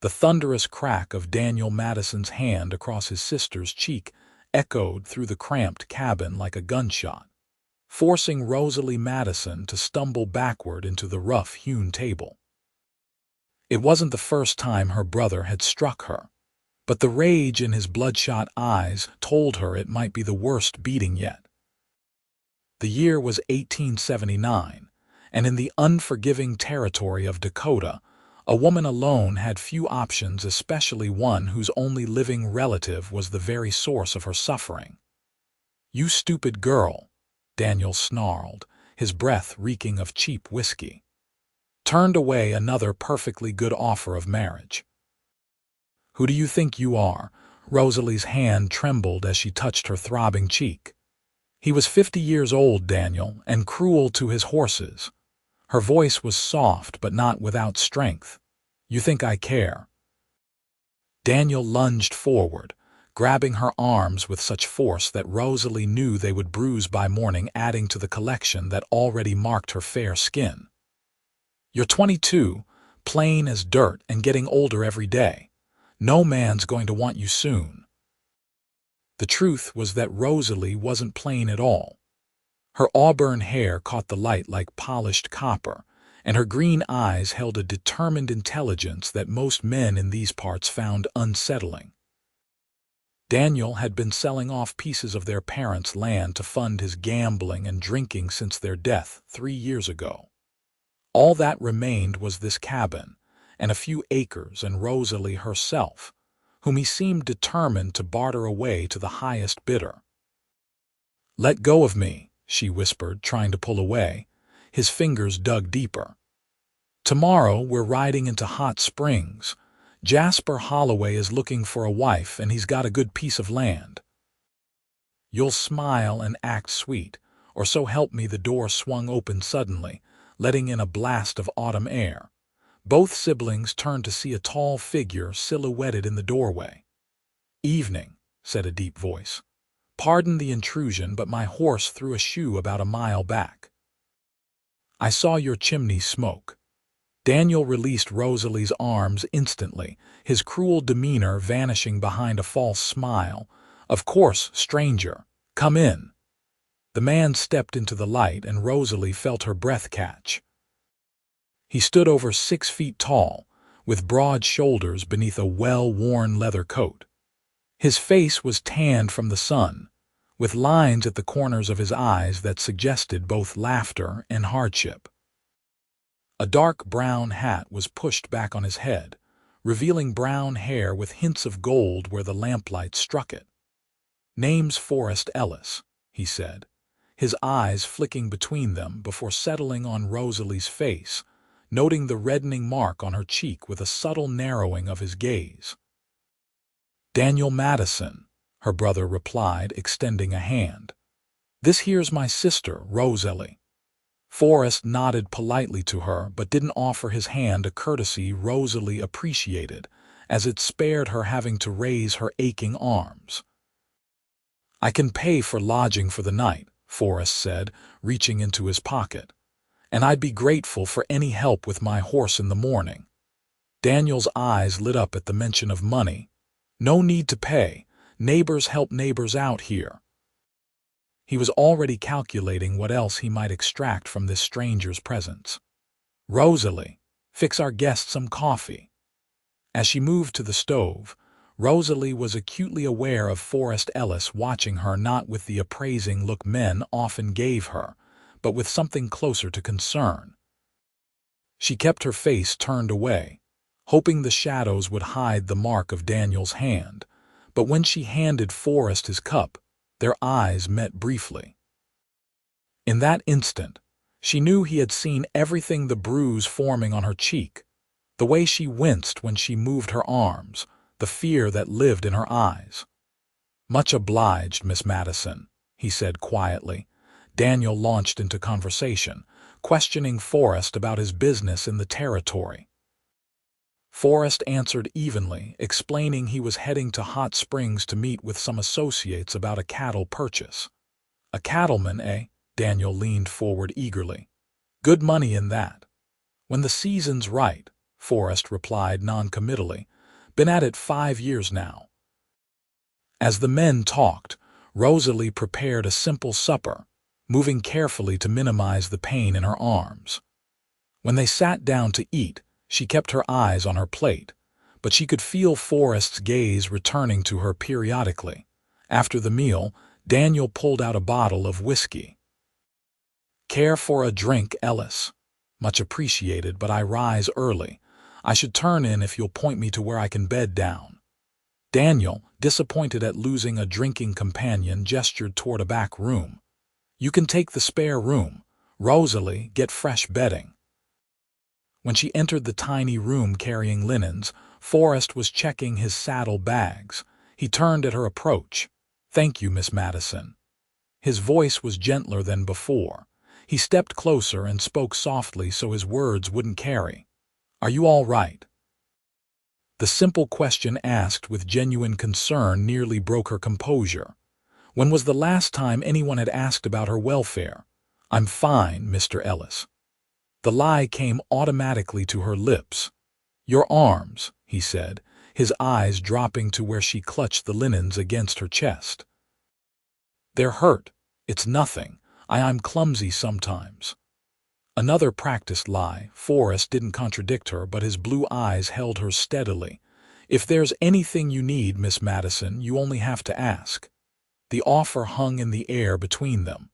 The thunderous crack of Daniel Madison's hand across his sister's cheek echoed through the cramped cabin like a gunshot, forcing Rosalie Madison to stumble backward into the rough-hewn table. It wasn't the first time her brother had struck her, but the rage in his bloodshot eyes told her it might be the worst beating yet. The year was 1879, and in the unforgiving territory of Dakota, a woman alone had few options, especially one whose only living relative was the very source of her suffering. "You stupid girl," Daniel snarled, his breath reeking of cheap whiskey. Turned away another perfectly good offer of marriage. "Who do you think you are?" Rosalie's hand trembled as she touched her throbbing cheek. "He was 50 years old, Daniel, and cruel to his horses." Her voice was soft but not without strength. "You think I care?" Daniel lunged forward, grabbing her arms with such force that Rosalie knew they would bruise by morning, adding to the collection that already marked her fair skin. "You're 22, plain as dirt and getting older every day. No man's going to want you soon." The truth was that Rosalie wasn't plain at all. Her auburn hair caught the light like polished copper, and her green eyes held a determined intelligence that most men in these parts found unsettling. Daniel had been selling off pieces of their parents' land to fund his gambling and drinking since their death 3 years ago. All that remained was this cabin, and a few acres, and Rosalie herself, whom he seemed determined to barter away to the highest bidder. "Let go of me," she whispered, trying to pull away. His fingers dug deeper. "Tomorrow we're riding into Hot Springs. Jasper Holloway is looking for a wife, and he's got a good piece of land. You'll smile and act sweet, or so help me." The door swung open suddenly, letting in a blast of autumn air. Both siblings turned to see a tall figure silhouetted in the doorway. "Evening," said a deep voice. "Pardon the intrusion, but my horse threw a shoe about a mile back." "I saw your chimney smoke." Daniel released Rosalie's arms instantly, his cruel demeanor vanishing behind a false smile. "Of course, stranger. Come in." The man stepped into the light, and Rosalie felt her breath catch. He stood over 6 feet tall, with broad shoulders beneath a well-worn leather coat. His face was tanned from the sun, with lines at the corners of his eyes that suggested both laughter and hardship. A dark brown hat was pushed back on his head, revealing brown hair with hints of gold where the lamplight struck it. "Name's Forrest Ellis," he said, his eyes flicking between them before settling on Rosalie's face, noting the reddening mark on her cheek with a subtle narrowing of his gaze. "Daniel Madison," her brother replied, extending a hand. "This here's my sister, Rosalie." Forrest nodded politely to her, but didn't offer his hand, a courtesy Rosalie appreciated, as it spared her having to raise her aching arms. "I can pay for lodging for the night," Forrest said, reaching into his pocket. "And I'd be grateful for any help with my horse in the morning." Daniel's eyes lit up at the mention of money. "No need to pay. Neighbors help neighbors out here." He was already calculating what else he might extract from this stranger's presence. "Rosalie, fix our guest some coffee." As she moved to the stove, Rosalie was acutely aware of Forrest Ellis watching her, not with the appraising look men often gave her, but with something closer to concern. She kept her face turned away, hoping the shadows would hide the mark of Daniel's hand, but when she handed Forrest his cup, their eyes met briefly. In that instant, she knew he had seen everything: the bruise forming on her cheek, the way she winced when she moved her arms, the fear that lived in her eyes. "Much obliged, Miss Madison," he said quietly. Daniel launched into conversation, questioning Forrest about his business in the territory. Forrest answered evenly, explaining he was heading to Hot Springs to meet with some associates about a cattle purchase. "A cattleman, eh?" Daniel leaned forward eagerly. "Good money in that." "When the season's right," Forrest replied noncommittally. Been at it 5 years now. As the men talked, Rosalie prepared a simple supper, moving carefully to minimize the pain in her arms. When they sat down to eat, she kept her eyes on her plate, but she could feel Forrest's gaze returning to her periodically. After the meal, Daniel pulled out a bottle of whiskey. "Care for a drink, Ellis?" "Much appreciated, but I rise early. I should turn in if you'll point me to where I can bed down." Daniel, disappointed at losing a drinking companion, gestured toward a back room. "You can take the spare room. Rosalie, get fresh bedding." When she entered the tiny room carrying linens, Forrest was checking his saddle bags. He turned at her approach. "Thank you, Miss Madison." His voice was gentler than before. He stepped closer and spoke softly so his words wouldn't carry. "Are you all right?" The simple question asked with genuine concern nearly broke her composure. When was the last time anyone had asked about her welfare? "I'm fine, Mr. Ellis." The lie came automatically to her lips. "Your arms," he said, his eyes dropping to where she clutched the linens against her chest. "They're hurt. It's nothing. I'm clumsy sometimes." Another practiced lie. Forrest didn't contradict her, but his blue eyes held her steadily. "If there's anything you need, Miss Madison, you only have to ask." The offer hung in the air between them.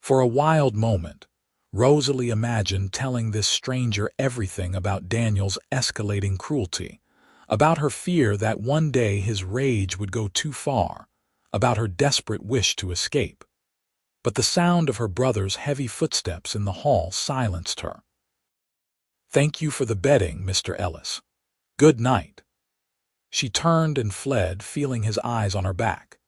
For a wild moment, Rosalie imagined telling this stranger everything about Daniel's escalating cruelty, about her fear that one day his rage would go too far, about her desperate wish to escape. But the sound of her brother's heavy footsteps in the hall silenced her. "Thank you for the bedding, Mr. Ellis. Good night." She turned and fled, feeling his eyes on her back.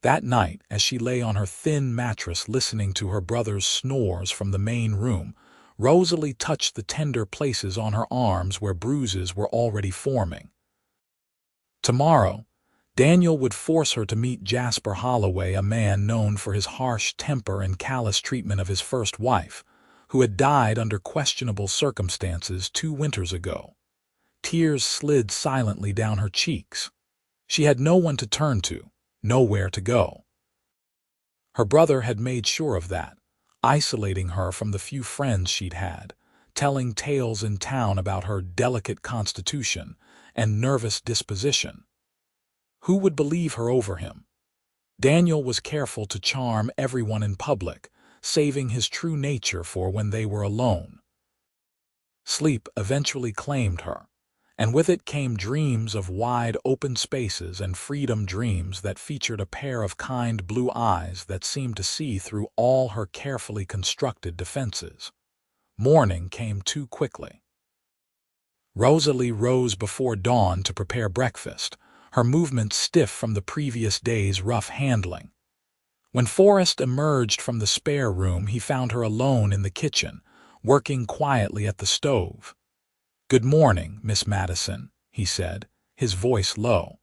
That night, as she lay on her thin mattress listening to her brother's snores from the main room, Rosalie touched the tender places on her arms where bruises were already forming. Tomorrow, Daniel would force her to meet Jasper Holloway, a man known for his harsh temper and callous treatment of his first wife, who had died under questionable circumstances 2 winters ago. Tears slid silently down her cheeks. She had no one to turn to, nowhere to go. Her brother had made sure of that, isolating her from the few friends she'd had, telling tales in town about her delicate constitution and nervous disposition. Who would believe her over him? Daniel was careful to charm everyone in public, saving his true nature for when they were alone. Sleep eventually claimed her, and with it came dreams of wide open spaces and freedom, dreams that featured a pair of kind blue eyes that seemed to see through all her carefully constructed defenses. Morning came too quickly. Rosalie rose before dawn to prepare breakfast, her movements stiff from the previous day's rough handling. When Forrest emerged from the spare room, he found her alone in the kitchen, working quietly at the stove. "Good morning, Miss Madison," he said, his voice low.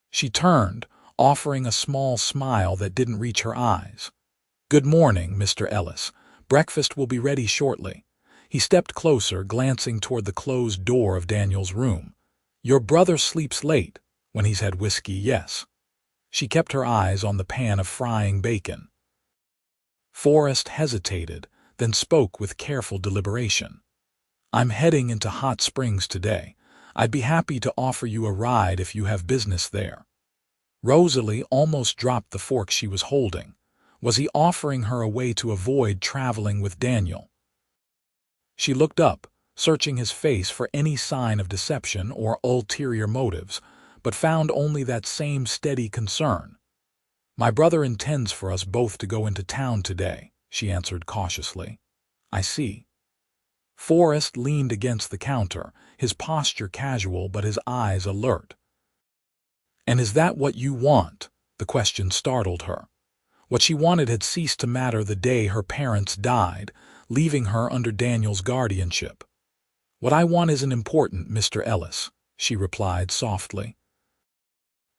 She turned, offering a small smile that didn't reach her eyes. "Good morning, Mr. Ellis. Breakfast will be ready shortly." He stepped closer, glancing toward the closed door of Daniel's room. "Your brother sleeps late, when he's had whiskey, yes." She kept her eyes on the pan of frying bacon. Forrest hesitated, then spoke with careful deliberation. "I'm heading into Hot Springs today. I'd be happy to offer you a ride if you have business there." Rosalie almost dropped the fork she was holding. Was he offering her a way to avoid traveling with Daniel? She looked up, searching his face for any sign of deception or ulterior motives, but found only that same steady concern. "My brother intends for us both to go into town today," she answered cautiously. "I see." Forrest leaned against the counter, his posture casual but his eyes alert. "And is that what you want?" The question startled her. What she wanted had ceased to matter the day her parents died, leaving her under Daniel's guardianship. "What I want isn't important, Mr. Ellis," she replied softly.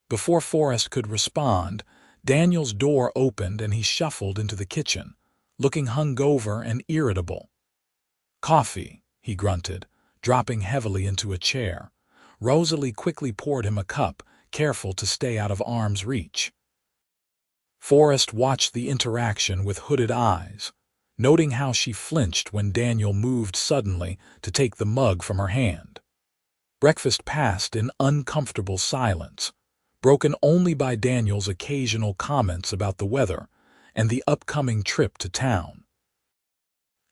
Before Forrest could respond, Daniel's door opened and he shuffled into the kitchen, looking hungover and irritable. "Coffee," he grunted, dropping heavily into a chair. Rosalie quickly poured him a cup, careful to stay out of arm's reach. Forrest watched the interaction with hooded eyes, noting how she flinched when Daniel moved suddenly to take the mug from her hand. Breakfast passed in uncomfortable silence, broken only by Daniel's occasional comments about the weather and the upcoming trip to town.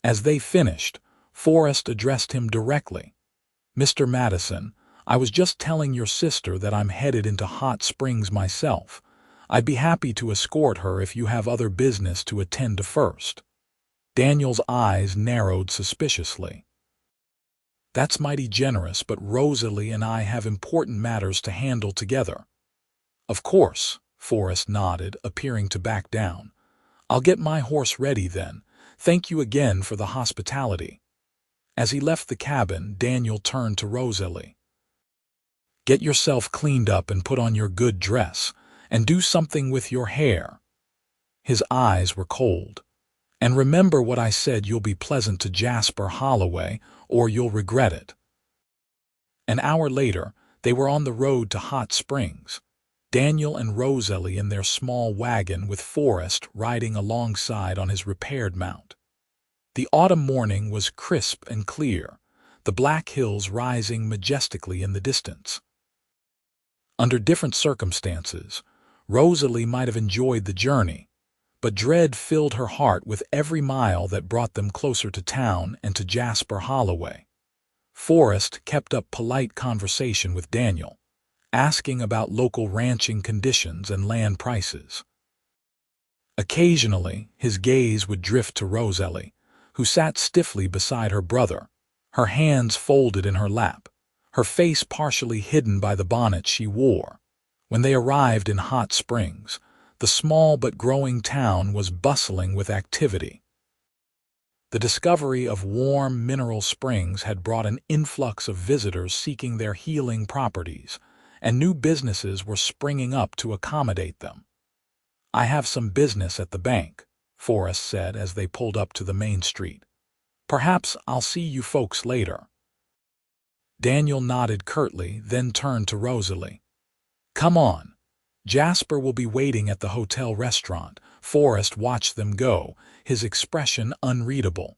As they finished, Forrest addressed him directly. "Mr. Madison, I was just telling your sister that I'm headed into Hot Springs myself. I'd be happy to escort her if you have other business to attend to first." Daniel's eyes narrowed suspiciously. "That's mighty generous, but Rosalie and I have important matters to handle together." "Of course," Forrest nodded, appearing to back down. "I'll get my horse ready then. Thank you again for the hospitality." As he left the cabin, Daniel turned to Rosalie. "Get yourself cleaned up and put on your good dress, and do something with your hair." His eyes were cold. "And remember what I said, you'll be pleasant to Jasper Holloway, or you'll regret it." An hour later, they were on the road to Hot Springs, Daniel and Rosalie in their small wagon with Forrest riding alongside on his repaired mount. The autumn morning was crisp and clear, the Black Hills rising majestically in the distance. Under different circumstances, Rosalie might have enjoyed the journey, but dread filled her heart with every mile that brought them closer to town and to Jasper Holloway. Forrest kept up polite conversation with Daniel, asking about local ranching conditions and land prices. Occasionally, his gaze would drift to Rosalie, who sat stiffly beside her brother, her hands folded in her lap, her face partially hidden by the bonnet she wore. When they arrived in Hot Springs, the small but growing town was bustling with activity. The discovery of warm mineral springs had brought an influx of visitors seeking their healing properties, and new businesses were springing up to accommodate them. "I have some business at the bank," Forrest said as they pulled up to the main street. "Perhaps I'll see you folks later." Daniel nodded curtly, then turned to Rosalie. "Come on. Jasper will be waiting at the hotel restaurant." Forrest watched them go, his expression unreadable.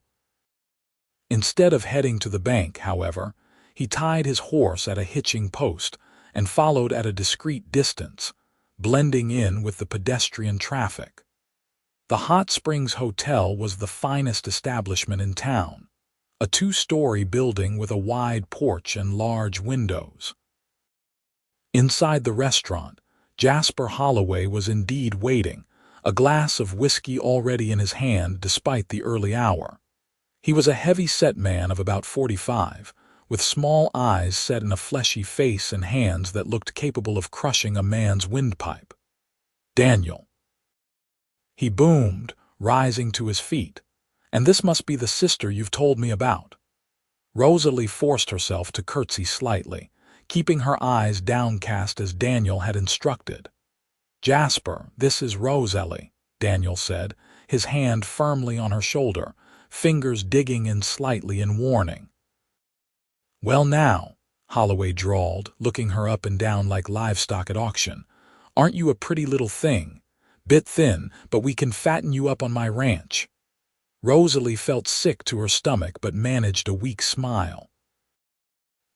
Instead of heading to the bank, however, he tied his horse at a hitching post and followed at a discreet distance, blending in with the pedestrian traffic. The Hot Springs Hotel was the finest establishment in town, a two-story building with a wide porch and large windows. Inside the restaurant, Jasper Holloway was indeed waiting, a glass of whiskey already in his hand despite the early hour. He was a heavy-set man of about 45, with small eyes set in a fleshy face and hands that looked capable of crushing a man's windpipe. "Daniel," he boomed, rising to his feet, "and this must be the sister you've told me about." Rosalie forced herself to curtsy slightly, keeping her eyes downcast as Daniel had instructed. "Jasper, this is Rosalie," Daniel said, his hand firmly on her shoulder, fingers digging in slightly in warning. "Well now," Holloway drawled, looking her up and down like livestock at auction, "aren't you a pretty little thing? Bit thin, but we can fatten you up on my ranch." Rosalie felt sick to her stomach but managed a weak smile.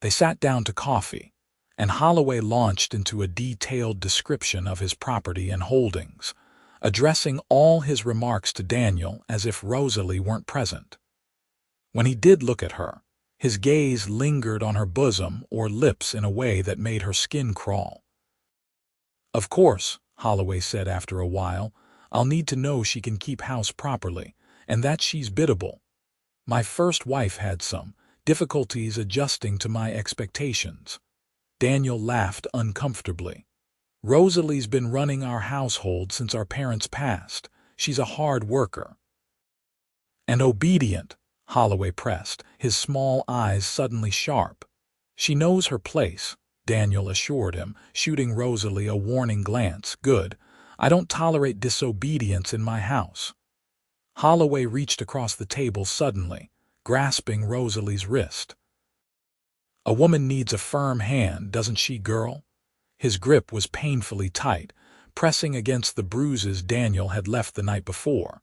They sat down to coffee, and Holloway launched into a detailed description of his property and holdings, addressing all his remarks to Daniel as if Rosalie weren't present. When he did look at her, his gaze lingered on her bosom or lips in a way that made her skin crawl. "Of course," Holloway said after a while, "I'll need to know she can keep house properly, and that she's biddable. My first wife had some difficulties adjusting to my expectations." Daniel laughed uncomfortably. "Rosalie's been running our household since our parents passed. She's a hard worker." "And obedient," Holloway pressed, his small eyes suddenly sharp. "She knows her place," Daniel assured him, shooting Rosalie a warning glance. "Good. I don't tolerate disobedience in my house." Holloway reached across the table suddenly, grasping Rosalie's wrist. A woman needs a firm hand, doesn't she, girl? His grip was painfully tight, pressing against the bruises Daniel had left the night before.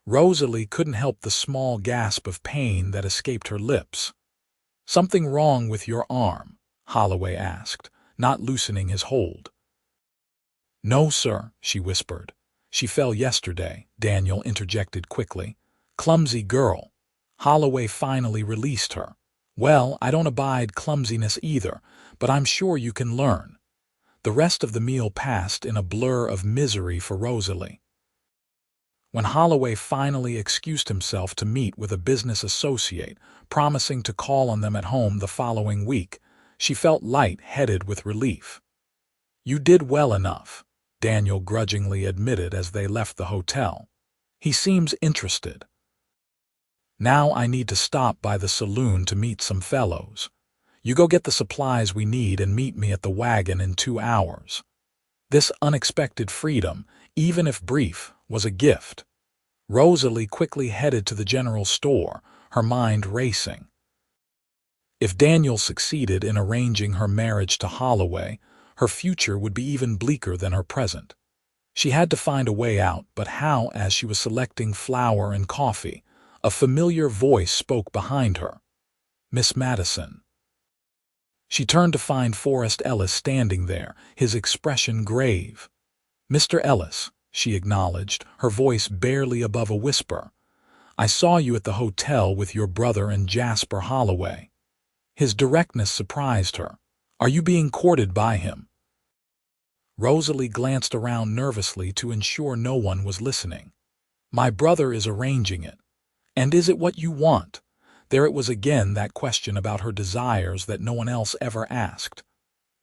Rosalie couldn't help the small gasp of pain that escaped her lips. "Something wrong with your arm?" Holloway asked, not loosening his hold. "No, sir," she whispered. "She fell yesterday," Daniel interjected quickly. "Clumsy girl." Holloway finally released her. "Well, I don't abide clumsiness either, but I'm sure you can learn." The rest of the meal passed in a blur of misery for Rosalie. When Holloway finally excused himself to meet with a business associate, promising to call on them at home the following week, she felt light-headed with relief. "You did well enough," Daniel grudgingly admitted as they left the hotel. "He seems interested. Now I need to stop by the saloon to meet some fellows. You go get the supplies we need and meet me at the wagon in 2 hours." This unexpected freedom, even if brief, was a gift. Rosalie quickly headed to the general store, her mind racing. If Daniel succeeded in arranging her marriage to Holloway, her future would be even bleaker than her present. She had to find a way out, but how? As she was selecting flour and coffee, a familiar voice spoke behind her. "Miss Madison." She turned to find Forrest Ellis standing there, his expression grave. "Mr. Ellis," she acknowledged, her voice barely above a whisper. "I saw you at the hotel with your brother and Jasper Holloway." His directness surprised her. "Are you being courted by him?" Rosalie glanced around nervously to ensure no one was listening. "My brother is arranging it." "And is it what you want?" There it was again, that question about her desires that no one else ever asked.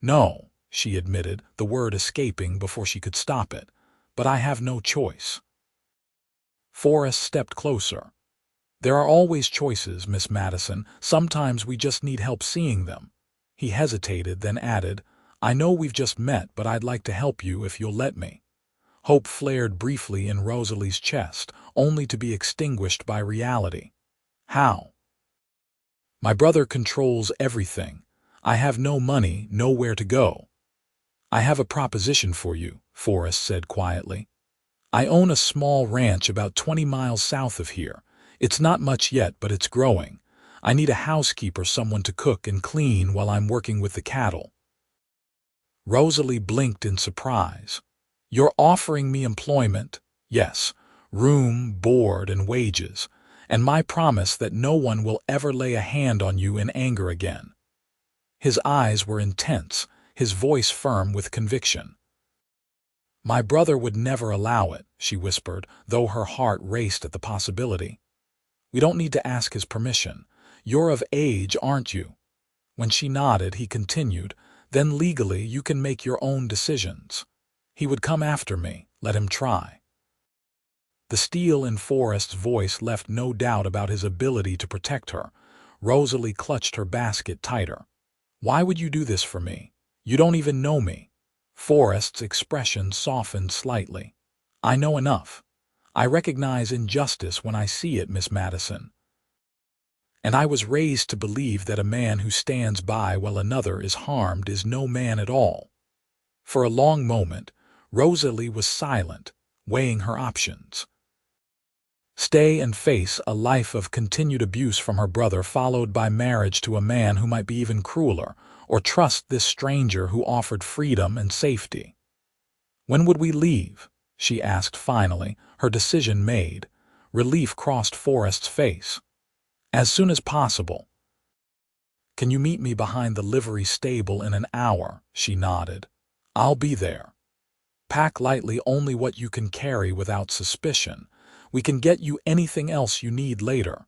"No," she admitted, the word escaping before she could stop it. "But I have no choice." Forrest stepped closer. "There are always choices, Miss Madison. Sometimes we just need help seeing them." He hesitated, then added, "I know we've just met, but I'd like to help you if you'll let me." Hope flared briefly in Rosalie's chest, only to be extinguished by reality. "How?" "My brother controls everything. I have no money, nowhere to go." "I have a proposition for you," Forrest said quietly. "I own a small ranch about 20 miles south of here. It's not much yet, but it's growing. I need a housekeeper, someone to cook and clean while I'm working with the cattle." Rosalie blinked in surprise. "You're offering me employment?" "Yes, room, board, and wages, and my promise that no one will ever lay a hand on you in anger again." His eyes were intense, his voice firm with conviction. "My brother would never allow it," she whispered, though her heart raced at the possibility. "We don't need to ask his permission. You're of age, aren't you?" When she nodded, he continued, "Then legally you can make your own decisions. He would come after me. Let him try." The steel in Forrest's voice left no doubt about his ability to protect her. Rosalie clutched her basket tighter. "Why would you do this for me? You don't even know me." Forrest's expression softened slightly. "I know enough. I recognize injustice when I see it, Miss Madison. And I was raised to believe that a man who stands by while another is harmed is no man at all." For a long moment, Rosalie was silent, weighing her options. Stay and face a life of continued abuse from her brother, followed by marriage to a man who might be even crueler, or trust this stranger who offered freedom and safety. "When would we leave?" she asked finally, her decision made. Relief crossed Forrest's face. "As soon as possible." "Can you meet me behind the livery stable in an hour?" She nodded. "I'll be there. Pack lightly, only what you can carry without suspicion. We can get you anything else you need later."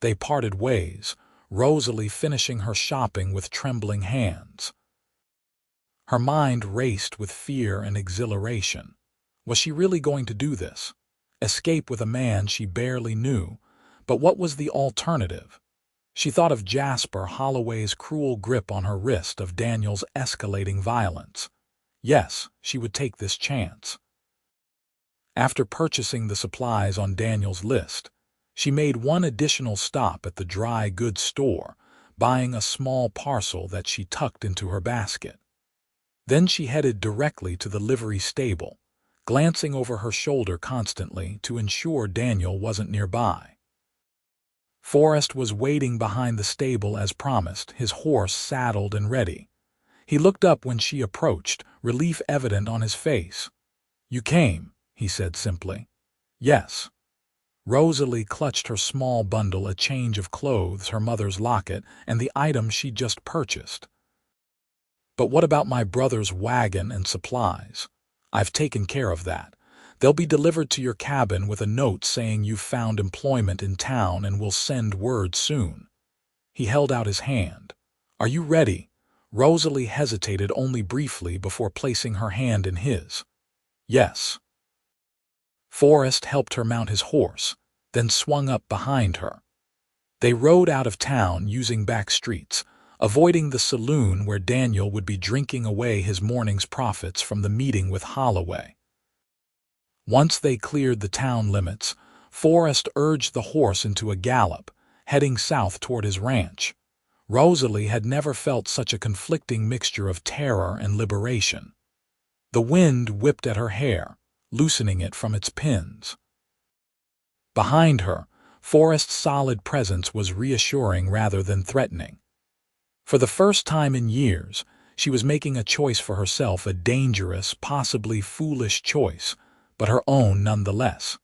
They parted ways, Rosalie finishing her shopping with trembling hands. Her mind raced with fear and exhilaration. Was she really going to do this? Escape with a man she barely knew? But what was the alternative? She thought of Jasper Holloway's cruel grip on her wrist, of Daniel's escalating violence. Yes, she would take this chance. After purchasing the supplies on Daniel's list, she made one additional stop at the dry goods store, buying a small parcel that she tucked into her basket. Then she headed directly to the livery stable, glancing over her shoulder constantly to ensure Daniel wasn't nearby. Forrest was waiting behind the stable as promised, his horse saddled and ready. He looked up when she approached, relief evident on his face. "You came," he said simply. "Yes." Rosalie clutched her small bundle, a change of clothes, her mother's locket, and the item she'd just purchased. "But what about my brother's wagon and supplies?" "I've taken care of that. They'll be delivered to your cabin with a note saying you've found employment in town and will send word soon." He held out his hand. "Are you ready?" Rosalie hesitated only briefly before placing her hand in his. "Yes." Forrest helped her mount his horse, then swung up behind her. They rode out of town using back streets, avoiding the saloon where Daniel would be drinking away his morning's profits from the meeting with Holloway. Once they cleared the town limits, Forrest urged the horse into a gallop, heading south toward his ranch. Rosalie had never felt such a conflicting mixture of terror and liberation. The wind whipped at her hair, loosening it from its pins. Behind her, Forrest's solid presence was reassuring rather than threatening. For the first time in years, she was making a choice for herself, a dangerous, possibly foolish choice, but her own nonetheless.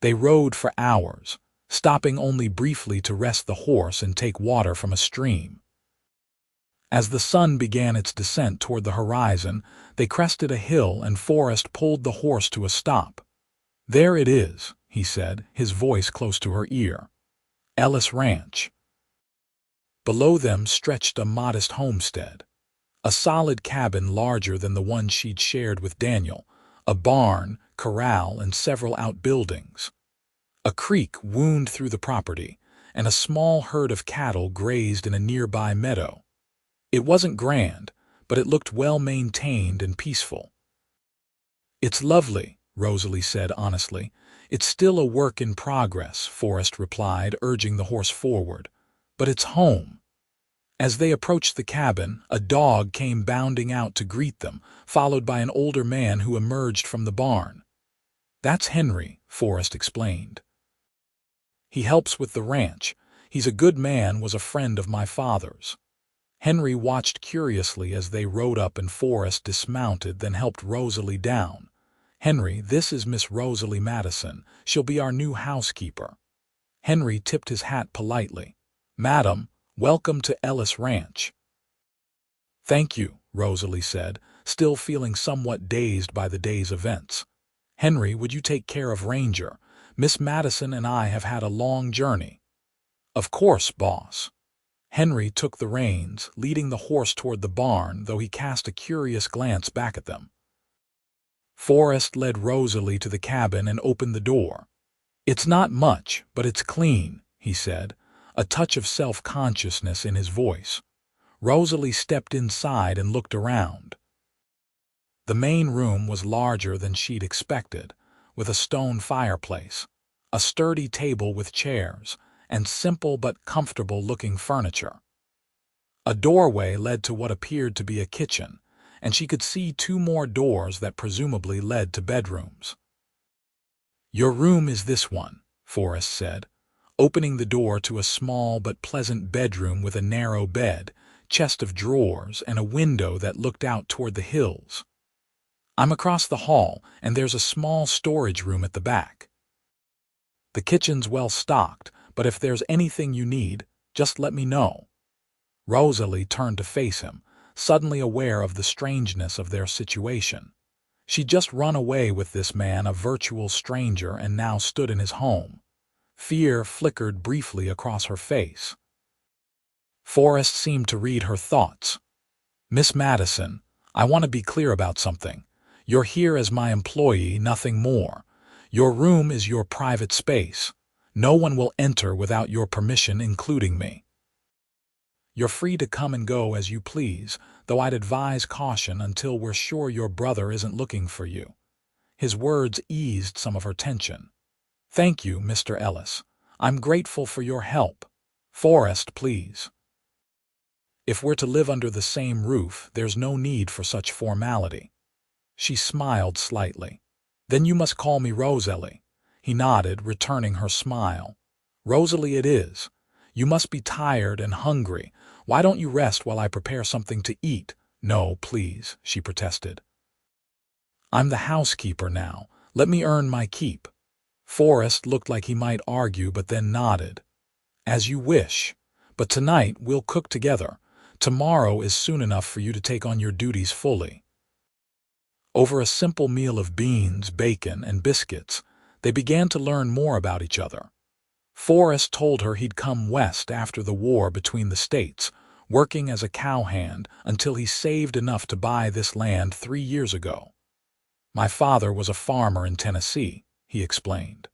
They rode for hours, stopping only briefly to rest the horse and take water from a stream. As the sun began its descent toward the horizon, they crested a hill and Forrest pulled the horse to a stop. "There it is," he said, his voice close to her ear. "Ellis Ranch." Below them stretched a modest homestead, a solid cabin larger than the one she'd shared with Daniel, a barn, corral, and several outbuildings. A creek wound through the property, and a small herd of cattle grazed in a nearby meadow. It wasn't grand, but it looked well-maintained and peaceful. "It's lovely," Rosalie said honestly. "It's still a work in progress," Forrest replied, urging the horse forward. "But it's home." As they approached the cabin, a dog came bounding out to greet them, followed by an older man who emerged from the barn. "That's Henry," Forrest explained. "He helps with the ranch. He's a good man, was a friend of my father's." Henry watched curiously as they rode up and Forrest dismounted, then helped Rosalie down. "Henry, this is Miss Rosalie Madison. She'll be our new housekeeper." Henry tipped his hat politely. "Madam, welcome to Ellis Ranch." "Thank you," Rosalie said, still feeling somewhat dazed by the day's events. "Henry, would you take care of Ranger? Miss Madison and I have had a long journey." "Of course, boss." Henry took the reins, leading the horse toward the barn, though he cast a curious glance back at them. Forrest led Rosalie to the cabin and opened the door. "It's not much, but it's clean," he said, a touch of self-consciousness in his voice. Rosalie stepped inside and looked around. The main room was larger than she'd expected, with a stone fireplace, a sturdy table with chairs, and simple but comfortable-looking furniture. A doorway led to what appeared to be a kitchen, and she could see two more doors that presumably led to bedrooms. "Your room is this one," Forrest said, opening the door to a small but pleasant bedroom with a narrow bed, chest of drawers, and a window that looked out toward the hills. "I'm across the hall, and there's a small storage room at the back. The kitchen's well stocked, but if there's anything you need, just let me know." Rosalie turned to face him, suddenly aware of the strangeness of their situation. She'd just run away with this man, a virtual stranger, and now stood in his home. Fear flickered briefly across her face. Forrest seemed to read her thoughts. "Miss Madison, I want to be clear about something. You're here as my employee, nothing more. Your room is your private space. No one will enter without your permission, including me. You're free to come and go as you please, though I'd advise caution until we're sure your brother isn't looking for you." His words eased some of her tension. "Thank you, Mr. Ellis. I'm grateful for your help. Forrest, please." If we're to live under the same roof, there's no need for such formality. She smiled slightly. Then you must call me Rosalie. He nodded, returning her smile. Rosalie it is. You must be tired and hungry. Why don't you rest while I prepare something to eat? No, please, she protested. I'm the housekeeper now. Let me earn my keep. Forrest looked like he might argue, but then nodded. As you wish. But tonight we'll cook together. Tomorrow is soon enough for you to take on your duties fully. Over a simple meal of beans, bacon, and biscuits, they began to learn more about each other. Forrest told her he'd come west after the war between the states, working as a cowhand until he saved enough to buy this land 3 years ago. My father was a farmer in Tennessee, he explained.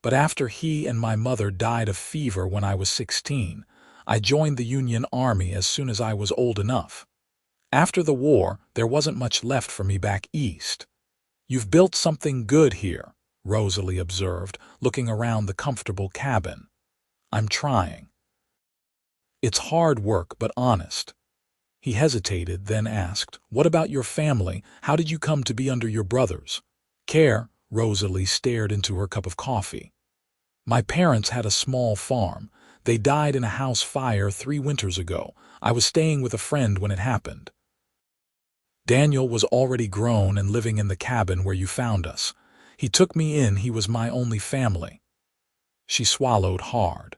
But after he and my mother died of fever when I was 16, I joined the Union Army as soon as I was old enough. After the war, there wasn't much left for me back east. You've built something good here, Rosalie observed, looking around the comfortable cabin. I'm trying. It's hard work, but honest. He hesitated, then asked, What about your family? How did you come to be under your brothers' care? Rosalie stared into her cup of coffee. My parents had a small farm. They died in a house fire 3 winters ago. I was staying with a friend when it happened. Daniel was already grown and living in the cabin where you found us. He took me in. He was my only family. She swallowed hard.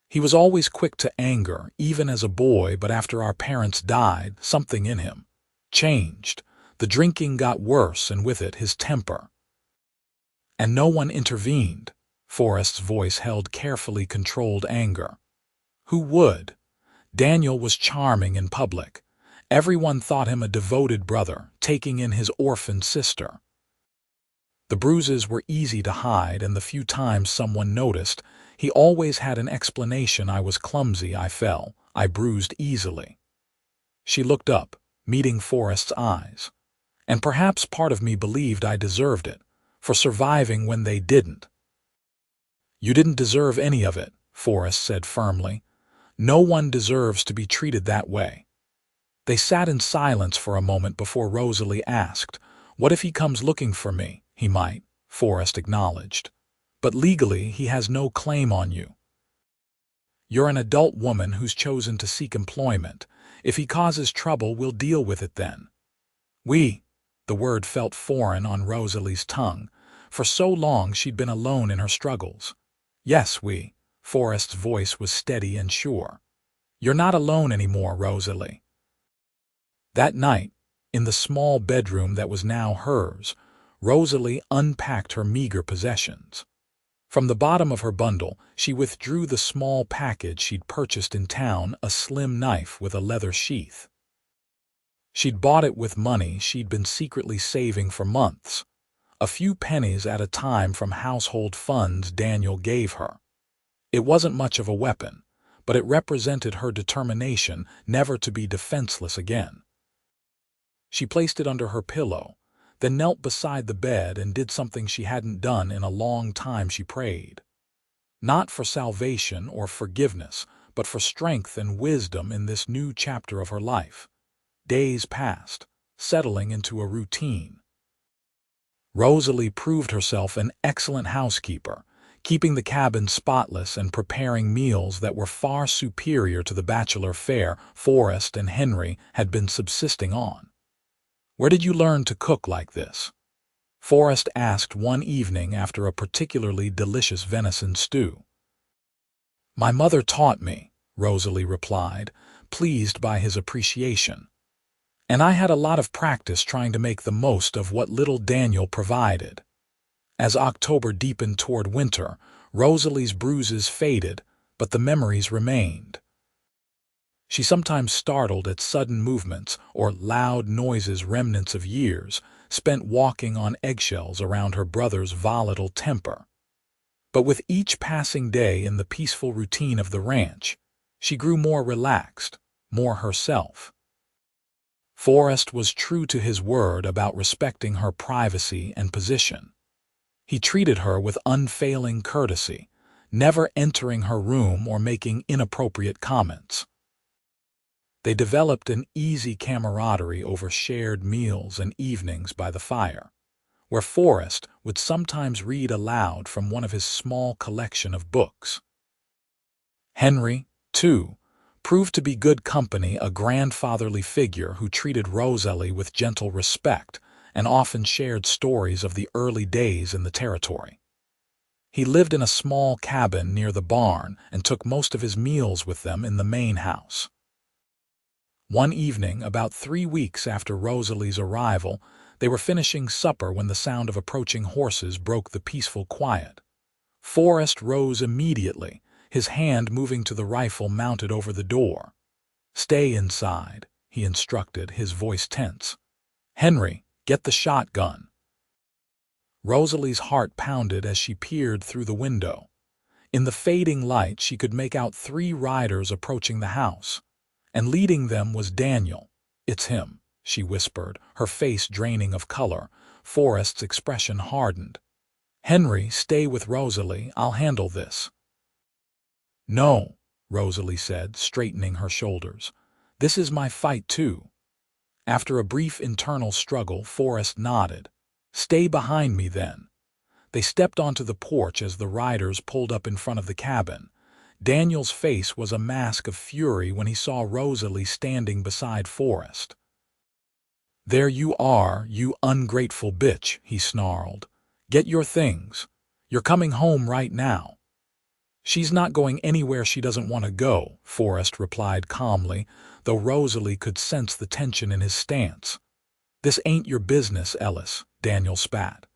He was always quick to anger, even as a boy, but after our parents died, something in him changed. The drinking got worse, and with it his temper. And no one intervened. Forrest's voice held carefully controlled anger. Who would? Daniel was charming in public. Everyone thought him a devoted brother, taking in his orphaned sister. The bruises were easy to hide, and the few times someone noticed, he always had an explanation. I was clumsy, I fell, I bruised easily. She looked up, meeting Forrest's eyes. And perhaps part of me believed I deserved it, for surviving when they didn't. You didn't deserve any of it, Forrest said firmly. No one deserves to be treated that way. They sat in silence for a moment before Rosalie asked, What if he comes looking for me? He might, Forrest acknowledged. But legally he has no claim on you. You're an adult woman who's chosen to seek employment. If he causes trouble, we'll deal with it then. The word felt foreign on Rosalie's tongue. For so long she'd been alone in her struggles. Yes, Forrest's voice was steady and sure. You're not alone anymore, Rosalie. That night, in the small bedroom that was now hers, Rosalie unpacked her meager possessions. From the bottom of her bundle, she withdrew the small package she'd purchased in town, a slim knife with a leather sheath. She'd bought it with money she'd been secretly saving for months, a few pennies at a time from household funds Daniel gave her. It wasn't much of a weapon, but it represented her determination never to be defenseless again. She placed it under her pillow, then knelt beside the bed and did something she hadn't done in a long time. She prayed. Not for salvation or forgiveness, but for strength and wisdom in this new chapter of her life. Days passed, settling into a routine. Rosalie proved herself an excellent housekeeper, keeping the cabin spotless and preparing meals that were far superior to the bachelor fare Forrest and Henry had been subsisting on. Where did you learn to cook like this? Forrest asked one evening after a particularly delicious venison stew. My mother taught me, Rosalie replied, pleased by his appreciation. And I had a lot of practice trying to make the most of what little Daniel provided. As October deepened toward winter, Rosalie's bruises faded, but the memories remained. She sometimes startled at sudden movements or loud noises, remnants of years spent walking on eggshells around her brother's volatile temper. But with each passing day in the peaceful routine of the ranch, she grew more relaxed, more herself. Forrest was true to his word about respecting her privacy and position. He treated her with unfailing courtesy, never entering her room or making inappropriate comments. They developed an easy camaraderie over shared meals and evenings by the fire, where Forrest would sometimes read aloud from one of his small collection of books. Henry, too, proved to be good company, a grandfatherly figure who treated Rosalie with gentle respect and often shared stories of the early days in the territory. He lived in a small cabin near the barn and took most of his meals with them in the main house. One evening, about 3 weeks after Rosalie's arrival, they were finishing supper when the sound of approaching horses broke the peaceful quiet. Forrest rose immediately, his hand moving to the rifle mounted over the door. "Stay inside," he instructed, his voice tense. "Henry, get the shotgun." Rosalie's heart pounded as she peered through the window. In the fading light, she could make out 3 riders approaching the house, and leading them was Daniel. "It's him," she whispered, her face draining of color. Forrest's expression hardened. "Henry, stay with Rosalie. I'll handle this." "No," Rosalie said, straightening her shoulders. "This is my fight too." After a brief internal struggle, Forrest nodded. "Stay behind me then." They stepped onto the porch as the riders pulled up in front of the cabin. Daniel's face was a mask of fury when he saw Rosalie standing beside Forrest. "There you are, you ungrateful bitch," he snarled. "Get your things. You're coming home right now." "She's not going anywhere she doesn't want to go," Forrest replied calmly, though Rosalie could sense the tension in his stance. "This ain't your business, Ellis," Daniel spat.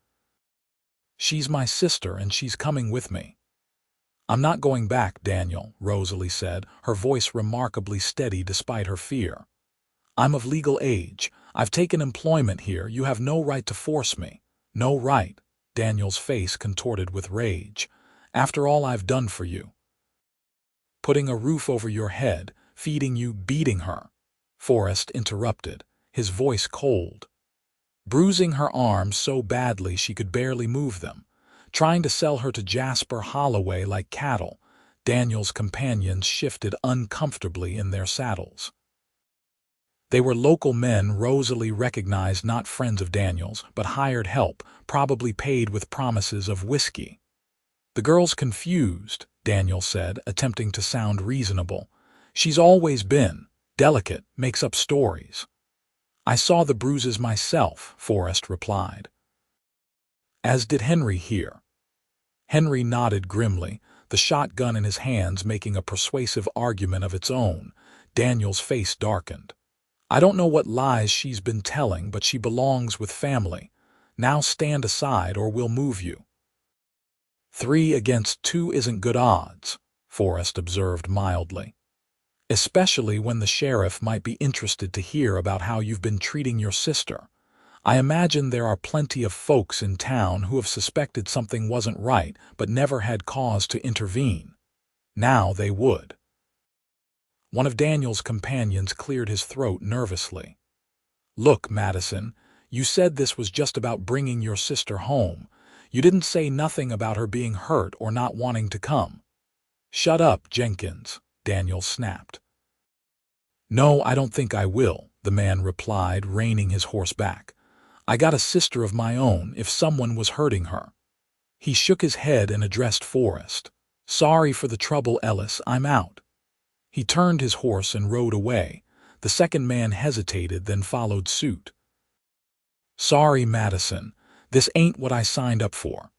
"She's my sister and she's coming with me." "I'm not going back, Daniel," Rosalie said, her voice remarkably steady despite her fear. "I'm of legal age. I've taken employment here. You have no right to force me." "No right," Daniel's face contorted with rage. "After all I've done for you. Putting a roof over your head, feeding you, beating her." Forrest interrupted, his voice cold. "Bruising her arms so badly she could barely move them. Trying to sell her to Jasper Holloway like cattle." Daniel's companions shifted uncomfortably in their saddles. They were local men Rosalie recognized, not friends of Daniel's, but hired help, probably paid with promises of whiskey. "The girl's confused," Daniel said, attempting to sound reasonable. "She's always been delicate, makes up stories." "I saw the bruises myself," Forrest replied. "As did Henry here." Henry nodded grimly, the shotgun in his hands making a persuasive argument of its own. Daniel's face darkened. "I don't know what lies she's been telling, but she belongs with family. Now stand aside or we'll move you." 3 against 2 isn't good odds," Forrest observed mildly. "Especially when the sheriff might be interested to hear about how you've been treating your sister. I imagine there are plenty of folks in town who have suspected something wasn't right but never had cause to intervene. Now they would." One of Daniel's companions cleared his throat nervously. "Look, Madison, you said this was just about bringing your sister home. You didn't say nothing about her being hurt or not wanting to come." "Shut up, Jenkins," Daniel snapped. "No, I don't think I will," the man replied, reining his horse back. "I got a sister of my own if someone was hurting her." He shook his head and addressed Forrest. "Sorry for the trouble, Ellis, I'm out." He turned his horse and rode away. The second man hesitated, then followed suit. "Sorry, Madison, this ain't what I signed up for."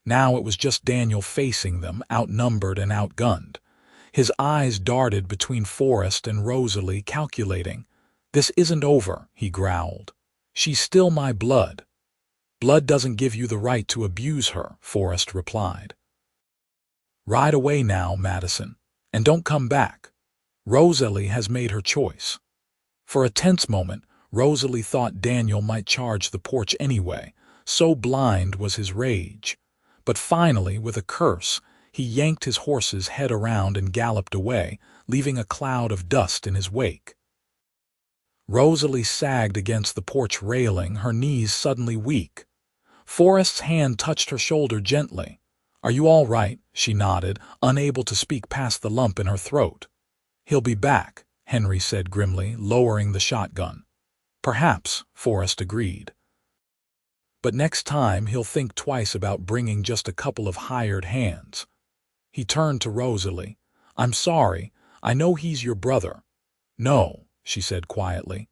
Now it was just Daniel facing them, outnumbered and outgunned. His eyes darted between Forrest and Rosalie, calculating. "This isn't over," he growled. "She's still my blood." "Blood doesn't give you the right to abuse her," Forrest replied. "Ride away now, Madison, and don't come back. Rosalie has made her choice." For a tense moment, Rosalie thought Daniel might charge the porch anyway, so blind was his rage. But finally, with a curse, he yanked his horse's head around and galloped away, leaving a cloud of dust in his wake. Rosalie sagged against the porch railing, her knees suddenly weak. Forrest's hand touched her shoulder gently. "Are you all right?" She nodded, unable to speak past the lump in her throat. "He'll be back," Henry said grimly, lowering the shotgun. Perhaps, Forrest agreed. But next time he'll think twice about bringing just a couple of hired hands. He turned to Rosalie. I'm sorry, I know he's your brother. No, she said quietly.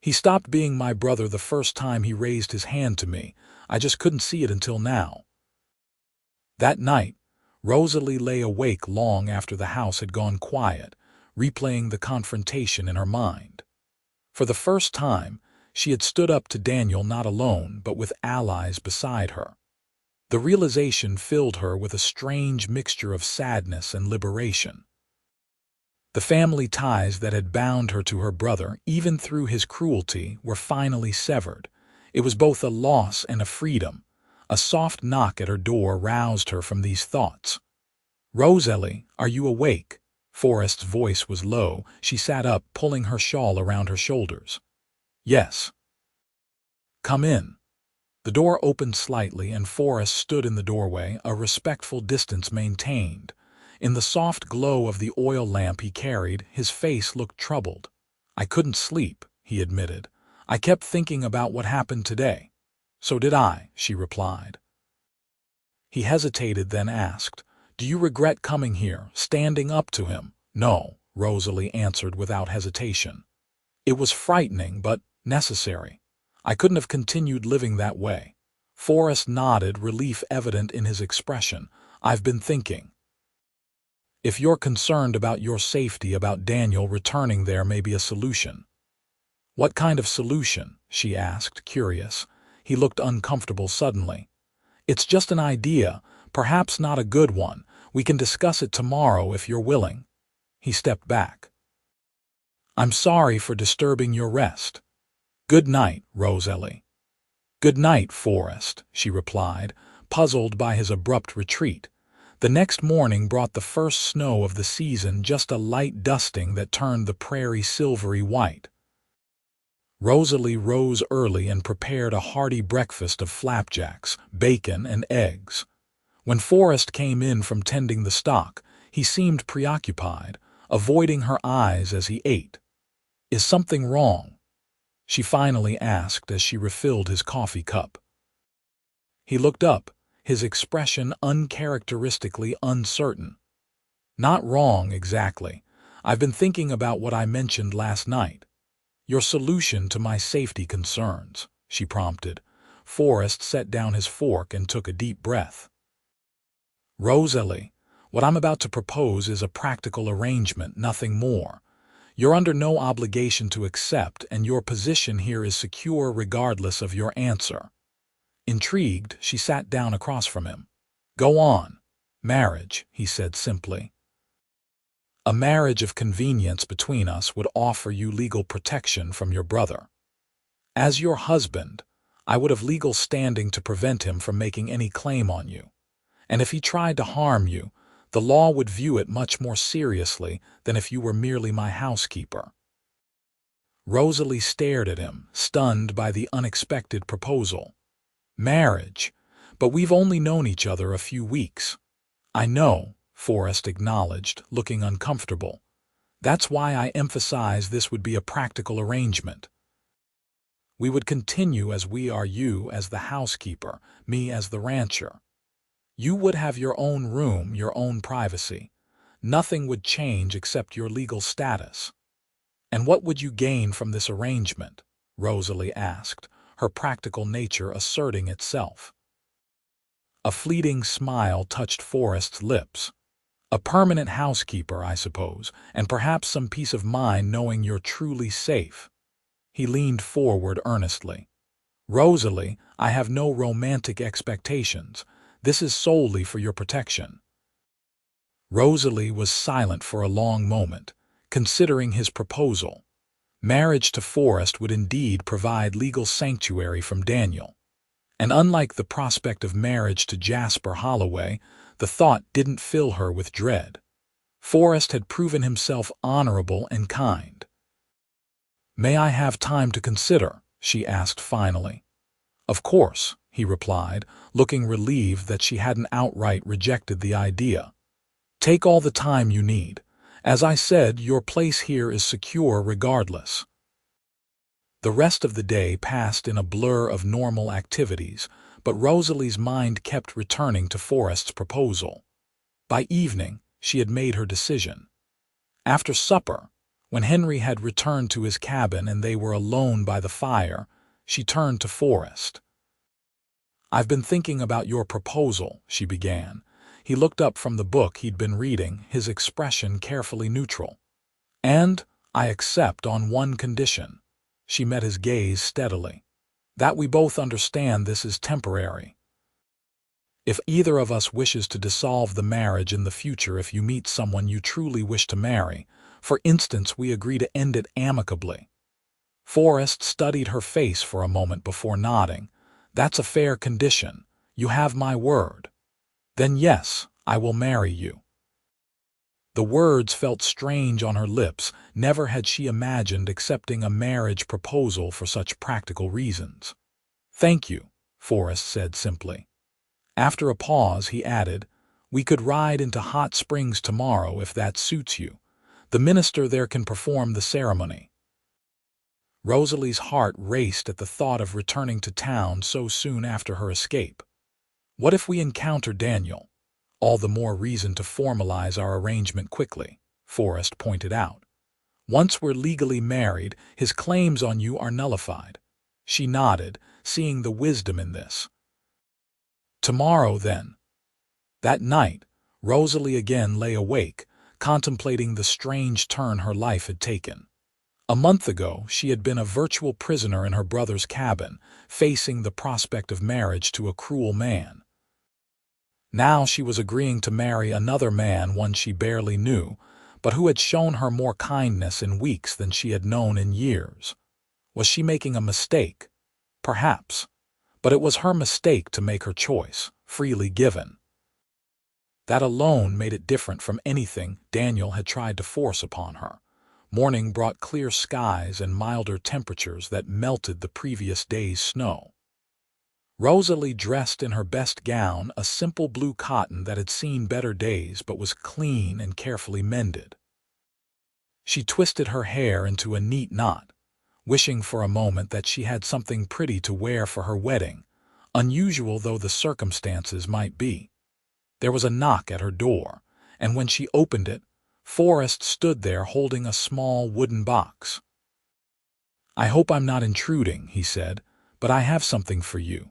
He stopped being my brother the first time he raised his hand to me. I just couldn't see it until now. That night, Rosalie lay awake long after the house had gone quiet, replaying the confrontation in her mind. For the first time, she had stood up to Daniel not alone, but with allies beside her. The realization filled her with a strange mixture of sadness and liberation. The family ties that had bound her to her brother, even through his cruelty, were finally severed. It was both a loss and a freedom. A soft knock at her door roused her from these thoughts. "Rosalie, are you awake?" Forrest's voice was low. She sat up, pulling her shawl around her shoulders. "Yes." "Come in." The door opened slightly, and Forrest stood in the doorway, a respectful distance maintained. In the soft glow of the oil lamp he carried, his face looked troubled. "I couldn't sleep," he admitted. "I kept thinking about what happened today." "So did I," she replied. He hesitated, then asked, "Do you regret coming here, standing up to him?" "No," Rosalie answered without hesitation. "It was frightening, but necessary. I couldn't have continued living that way." Forrest nodded, relief evident in his expression. "I've been thinking. If you're concerned about your safety, about Daniel returning, there may be a solution." "What kind of solution?" she asked, curious. He looked uncomfortable suddenly. "It's just an idea, perhaps not a good one. We can discuss it tomorrow if you're willing." He stepped back. "I'm sorry for disturbing your rest." "Good night, Rosalie." "Good night, Forrest," she replied, puzzled by his abrupt retreat. The next morning brought the first snow of the season, just a light dusting that turned the prairie silvery white. Rosalie rose early and prepared a hearty breakfast of flapjacks, bacon, and eggs. When Forrest came in from tending the stock, he seemed preoccupied, avoiding her eyes as he ate. "Is something wrong?" she finally asked as she refilled his coffee cup. He looked up, his expression uncharacteristically uncertain. "Not wrong, exactly. I've been thinking about what I mentioned last night. Your solution to my safety concerns," she prompted. Forrest set down his fork and took a deep breath. "Rosalie, what I'm about to propose is a practical arrangement, nothing more. You're under no obligation to accept, and your position here is secure regardless of your answer." Intrigued, she sat down across from him. "Go on." "Marriage," he said simply. "A marriage of convenience between us would offer you legal protection from your brother. As your husband, I would have legal standing to prevent him from making any claim on you. And if he tried to harm you, the law would view it much more seriously than if you were merely my housekeeper." Rosalie stared at him, stunned by the unexpected proposal. "Marriage? But we've only known each other a few weeks." "I know," Forrest acknowledged, looking uncomfortable. "That's why I emphasize this would be a practical arrangement. We would continue as we are, you as the housekeeper, me as the rancher. You would have your own room, your own privacy. Nothing would change except your legal status." "And what would you gain from this arrangement?" Rosalie asked, her practical nature asserting itself. A fleeting smile touched Forrest's lips. "A permanent housekeeper, I suppose, and perhaps some peace of mind knowing you're truly safe." He leaned forward earnestly. "Rosalie, I have no romantic expectations. This is solely for your protection." Rosalie was silent for a long moment, considering his proposal. Marriage to Forrest would indeed provide legal sanctuary from Daniel. And unlike the prospect of marriage to Jasper Holloway, the thought didn't fill her with dread. Forrest had proven himself honorable and kind. "May I have time to consider?" she asked finally. "Of course," he replied, looking relieved that she hadn't outright rejected the idea. "Take all the time you need. As I said, your place here is secure regardless. The rest of the day passed in a blur of normal activities, but Rosalie's mind kept returning to Forrest's proposal. By evening, she had made her decision. After supper, when Henry had returned to his cabin and they were alone by the fire, she turned to Forrest. "I've been thinking about your proposal," she began. He looked up from the book he'd been reading, his expression carefully neutral. "And I accept on one condition." She met his gaze steadily. "That we both understand this is temporary. If either of us wishes to dissolve the marriage in the future, if you meet someone you truly wish to marry, for instance, we agree to end it amicably." Forrest studied her face for a moment before nodding. "That's a fair condition. You have my word." "Then yes, I will marry you." The words felt strange on her lips. Never had she imagined accepting a marriage proposal for such practical reasons. "Thank you," Forrest said simply. After a pause, he added, "We could ride into Hot Springs tomorrow if that suits you. The minister there can perform the ceremony." Rosalie's heart raced at the thought of returning to town so soon after her escape. What if we encounter Daniel? All the more reason to formalize our arrangement quickly, Forrest pointed out. "Once we're legally married, his claims on you are nullified." She nodded, seeing the wisdom in this. "Tomorrow, then." That night, Rosalie again lay awake, contemplating the strange turn her life had taken. A month ago, she had been a virtual prisoner in her brother's cabin, facing the prospect of marriage to a cruel man. Now she was agreeing to marry another man, one she barely knew, but who had shown her more kindness in weeks than she had known in years. Was she making a mistake? Perhaps. But it was her mistake to make her choice, freely given. That alone made it different from anything Daniel had tried to force upon her. Morning brought clear skies and milder temperatures that melted the previous day's snow. Rosalie dressed in her best gown, a simple blue cotton that had seen better days but was clean and carefully mended. She twisted her hair into a neat knot, wishing for a moment that she had something pretty to wear for her wedding, unusual though the circumstances might be. There was a knock at her door, and when she opened it, Forrest stood there holding a small wooden box. "I hope I'm not intruding," he said, "but I have something for you."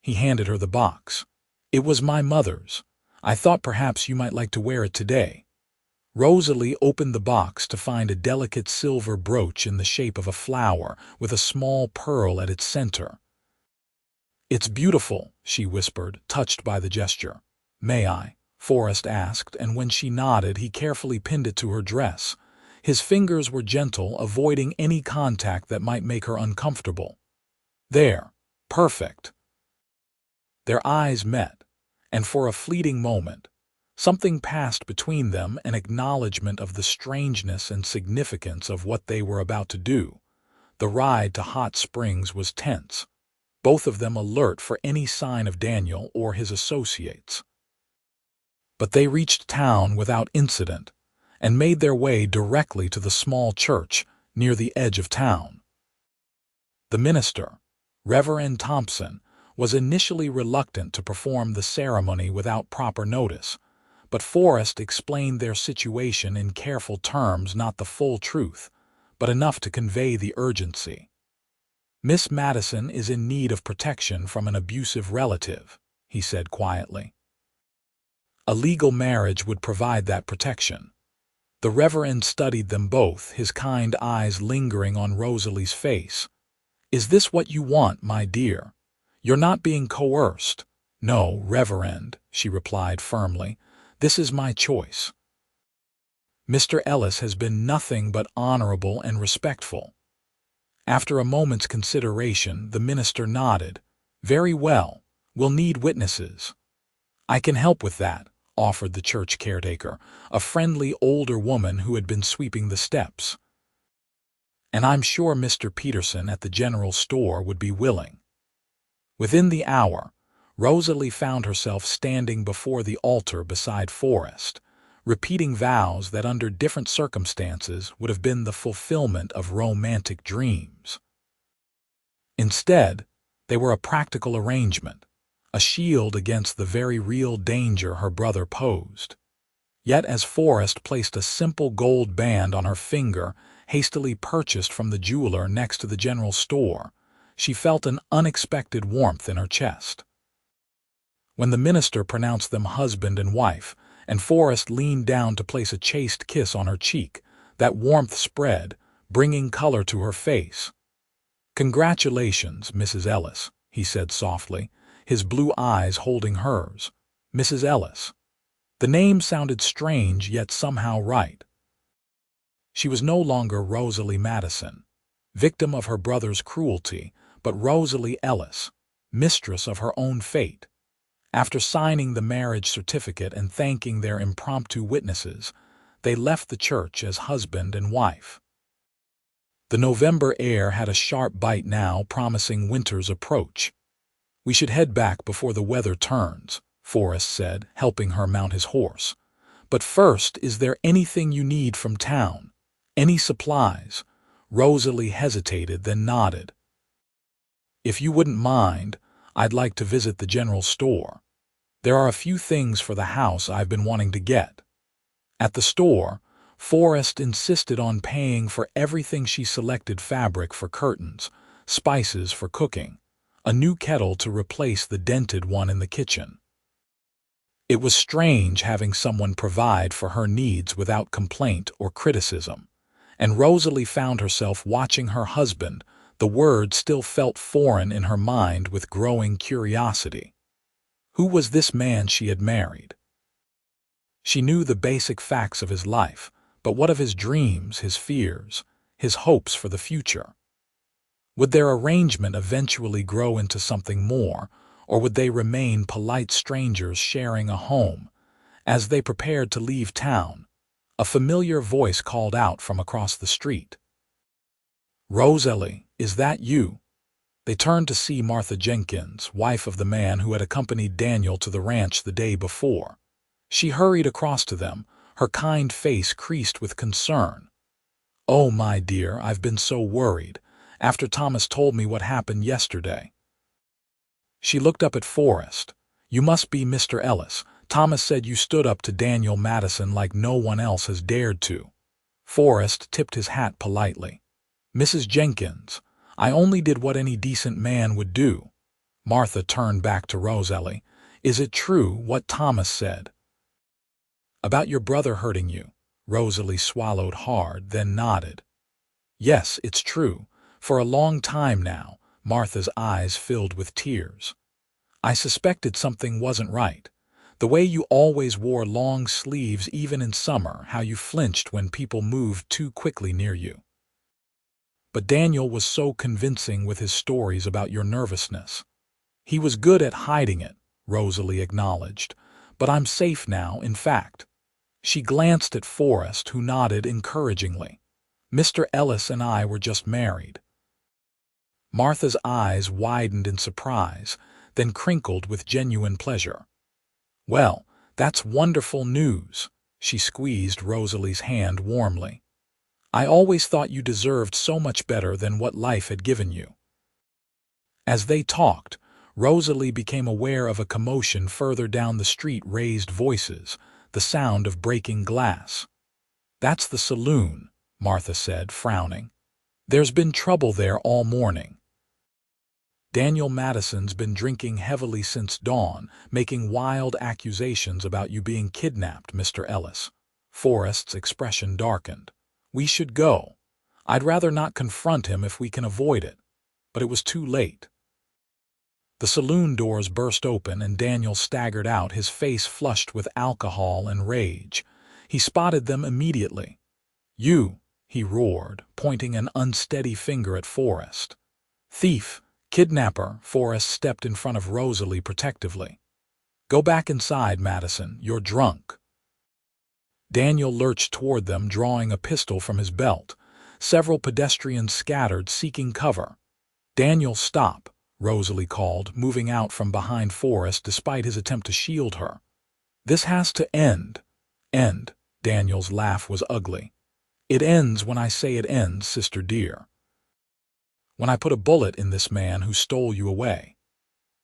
He handed her the box. "It was my mother's. I thought perhaps you might like to wear it today." Rosalie opened the box to find a delicate silver brooch in the shape of a flower with a small pearl at its center. "It's beautiful," she whispered, touched by the gesture. "May I?" Forrest asked, and when she nodded, he carefully pinned it to her dress. His fingers were gentle, avoiding any contact that might make her uncomfortable. "There. Perfect." Their eyes met, and for a fleeting moment, something passed between them, an acknowledgement of the strangeness and significance of what they were about to do. The ride to Hot Springs was tense, both of them alert for any sign of Daniel or his associates. But they reached town without incident and made their way directly to the small church near the edge of town. The minister, Reverend Thompson, was initially reluctant to perform the ceremony without proper notice, but Forrest explained their situation in careful terms, not the full truth, but enough to convey the urgency. "Miss Madison is in need of protection from an abusive relative," he said quietly. "A legal marriage would provide that protection." The Reverend studied them both, his kind eyes lingering on Rosalie's face. "Is this what you want, my dear? You're not being coerced." "No, Reverend," she replied firmly. "This is my choice. Mr. Ellis has been nothing but honorable and respectful." After a moment's consideration, the minister nodded. "Very well. We'll need witnesses." "I can help with that," offered the church caretaker, a friendly older woman who had been sweeping the steps. "And I'm sure Mr. Peterson at the general store would be willing." Within the hour, Rosalie found herself standing before the altar beside Forrest. repeating vows that under different circumstances would have been the fulfillment of romantic dreams. Instead, they were a practical arrangement, a shield against the very real danger her brother posed. Yet as Forrest placed a simple gold band on her finger, hastily purchased from the jeweler next to the general store, she felt an unexpected warmth in her chest. When the minister pronounced them husband and wife, and Forrest leaned down to place a chaste kiss on her cheek, that warmth spread, bringing color to her face. "Congratulations, Mrs. Ellis," he said softly, his blue eyes holding hers. "Mrs. Ellis." The name sounded strange, yet somehow right. She was no longer Rosalie Madison, victim of her brother's cruelty, but Rosalie Ellis, mistress of her own fate. After signing the marriage certificate and thanking their impromptu witnesses, they left the church as husband and wife. The November air had a sharp bite now, promising winter's approach. "We should head back before the weather turns," Forrest said, helping her mount his horse. "But first, is there anything you need from town? Any supplies?" Rosalie hesitated, then nodded. "If you wouldn't mind, I'd like to visit the general store. There are a few things for the house I've been wanting to get." At the store, Forrest insisted on paying for everything. She selected fabric for curtains, spices for cooking, a new kettle to replace the dented one in the kitchen. It was strange having someone provide for her needs without complaint or criticism, and Rosalie found herself watching her husband. The word still felt foreign in her mind with growing curiosity. Who was this man she had married? She knew the basic facts of his life, but what of his dreams, his fears, his hopes for the future? Would their arrangement eventually grow into something more, or would they remain polite strangers sharing a home? As they prepared to leave town, a familiar voice called out from across the street. "Rosalie, is that you?" They turned to see Martha Jenkins, wife of the man who had accompanied Daniel to the ranch the day before. She hurried across to them, her kind face creased with concern. "Oh, my dear, I've been so worried, after Thomas told me what happened yesterday." She looked up at Forrest. "You must be Mr. Ellis. Thomas said you stood up to Daniel Madison like no one else has dared to." Forrest tipped his hat politely. "Mrs. Jenkins, I only did what any decent man would do." Martha turned back to Rosalie. "Is it true what Thomas said?" "About your brother hurting you?" Rosalie swallowed hard, then nodded. "Yes, it's true. For a long time now." Martha's eyes filled with tears. "I suspected something wasn't right. The way you always wore long sleeves even in summer, how you flinched when people moved too quickly near you. But Daniel was so convincing with his stories about your nervousness. He was good at hiding it," Rosalie acknowledged. "But I'm safe now, in fact." She glanced at Forrest, who nodded encouragingly. "Mr. Ellis and I were just married." Martha's eyes widened in surprise, then crinkled with genuine pleasure. "Well, that's wonderful news." She squeezed Rosalie's hand warmly. "I always thought you deserved so much better than what life had given you." As they talked, Rosalie became aware of a commotion further down the street. Raised voices, the sound of breaking glass. "That's the saloon," Martha said, frowning. "There's been trouble there all morning. Daniel Madison's been drinking heavily since dawn, making wild accusations about you being kidnapped, Mr. Ellis." Forrest's expression darkened. "We should go. I'd rather not confront him if we can avoid it." But it was too late. The saloon doors burst open and Daniel staggered out, his face flushed with alcohol and rage. He spotted them immediately. "You!" he roared, pointing an unsteady finger at Forrest. "Thief! Kidnapper!" Forrest stepped in front of Rosalie protectively. "Go back inside, Madison. You're drunk." Daniel lurched toward them, drawing a pistol from his belt. Several pedestrians scattered, seeking cover. "Daniel, stop!" Rosalie called, moving out from behind Forrest despite his attempt to shield her. "This has to end." "End," Daniel's laugh was ugly. "It ends when I say it ends, sister dear. When I put a bullet in this man who stole you away."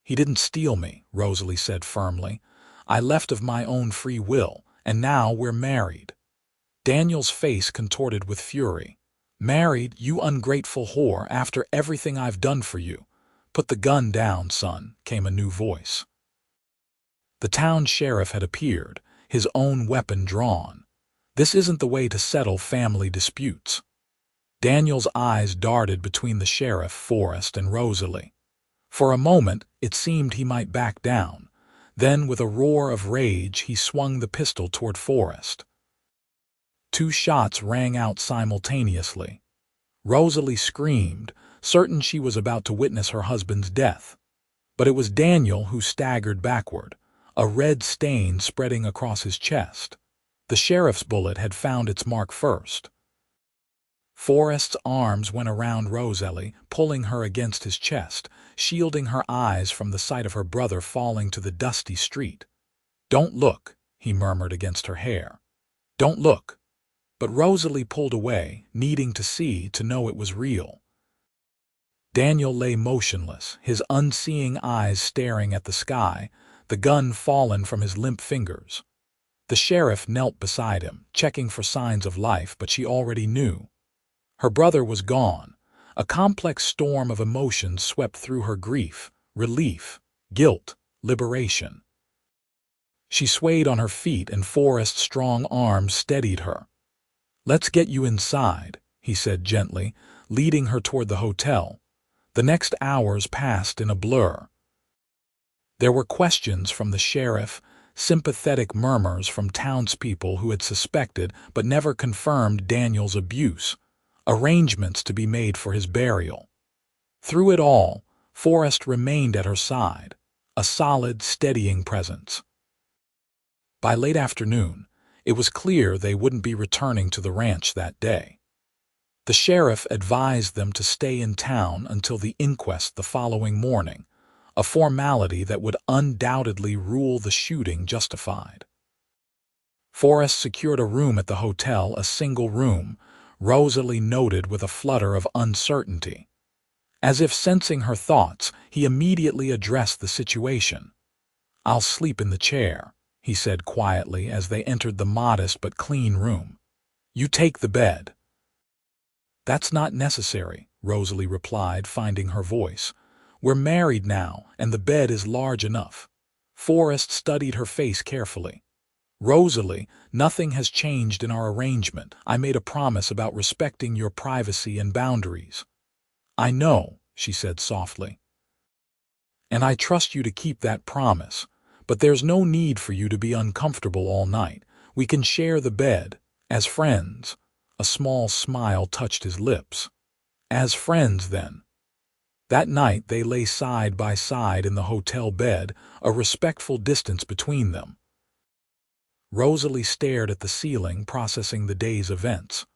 "He didn't steal me," Rosalie said firmly. "I left of my own free will, and now we're married." Daniel's face contorted with fury. "Married, you ungrateful whore, after everything I've done for you." "Put the gun down, son," came a new voice. The town sheriff had appeared, his own weapon drawn. "This isn't the way to settle family disputes." Daniel's eyes darted between the sheriff, Forrest, and Rosalie. For a moment, it seemed he might back down. Then, with a roar of rage, he swung the pistol toward Forrest. 2 shots rang out simultaneously. Rosalie screamed, certain she was about to witness her husband's death. But it was Daniel who staggered backward, a red stain spreading across his chest. The sheriff's bullet had found its mark first. Forrest's arms went around Rosalie, pulling her against his chest, shielding her eyes from the sight of her brother falling to the dusty street. "Don't look," he murmured against her hair. "Don't look." But Rosalie pulled away, needing to see to know it was real. Daniel lay motionless, his unseeing eyes staring at the sky, the gun fallen from his limp fingers. The sheriff knelt beside him, checking for signs of life, but she already knew. Her brother was gone. A complex storm of emotions swept through her: grief, relief, guilt, liberation. She swayed on her feet, and Forrest's strong arms steadied her. "Let's get you inside," he said gently, leading her toward the hotel. The next hours passed in a blur. There were questions from the sheriff, sympathetic murmurs from townspeople who had suspected but never confirmed Daniel's abuse, arrangements to be made for his burial. Through it all, Forrest remained at her side, a solid, steadying presence. By late afternoon, it was clear they wouldn't be returning to the ranch that day. The sheriff advised them to stay in town until the inquest the following morning, a formality that would undoubtedly rule the shooting justified. Forrest secured a room at the hotel, a single room, Rosalie noted with a flutter of uncertainty. As if sensing her thoughts, he immediately addressed the situation. "I'll sleep in the chair," he said quietly as they entered the modest but clean room. "You take the bed." "That's not necessary," Rosalie replied, finding her voice. "We're married now, and the bed is large enough." Forrest studied her face carefully. "Rosalie, nothing has changed in our arrangement. I made a promise about respecting your privacy and boundaries." "I know," she said softly. "And I trust you to keep that promise. But there's no need for you to be uncomfortable all night. We can share the bed, as friends." A small smile touched his lips. "As friends, then." That night they lay side by side in the hotel bed, a respectful distance between them. Rosalie stared at the ceiling, processing the day's events.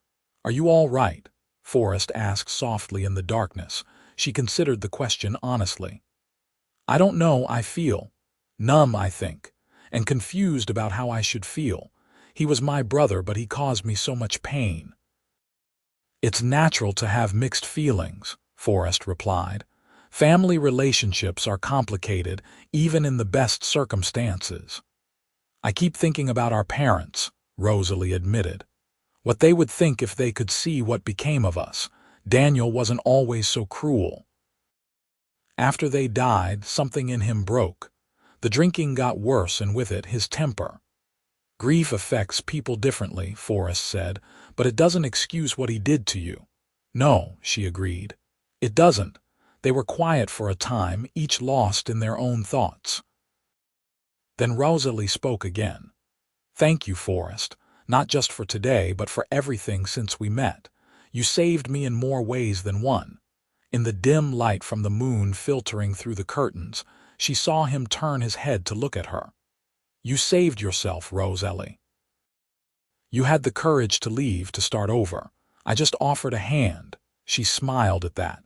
"Are you all right?" Forrest asked softly in the darkness. She considered the question honestly. "I don't know. I feel numb, I think, and confused about how I should feel. He was my brother, but he caused me so much pain." "It's natural to have mixed feelings," Forrest replied. "Family relationships are complicated, even in the best circumstances." "I keep thinking about our parents," Rosalie admitted. "What they would think if they could see what became of us. Daniel wasn't always so cruel." "After they died, something in him broke. The drinking got worse, and with it, his temper." "Grief affects people differently," Forrest said, "but it doesn't excuse what he did to you." "No," she agreed. "It doesn't." They were quiet for a time, each lost in their own thoughts. Then Rosalie spoke again. "Thank you, Forrest, not just for today, but for everything since we met. You saved me in more ways than one." In the dim light from the moon filtering through the curtains, she saw him turn his head to look at her. "You saved yourself, Rosalie. You had the courage to leave, to start over. I just offered a hand." She smiled at that.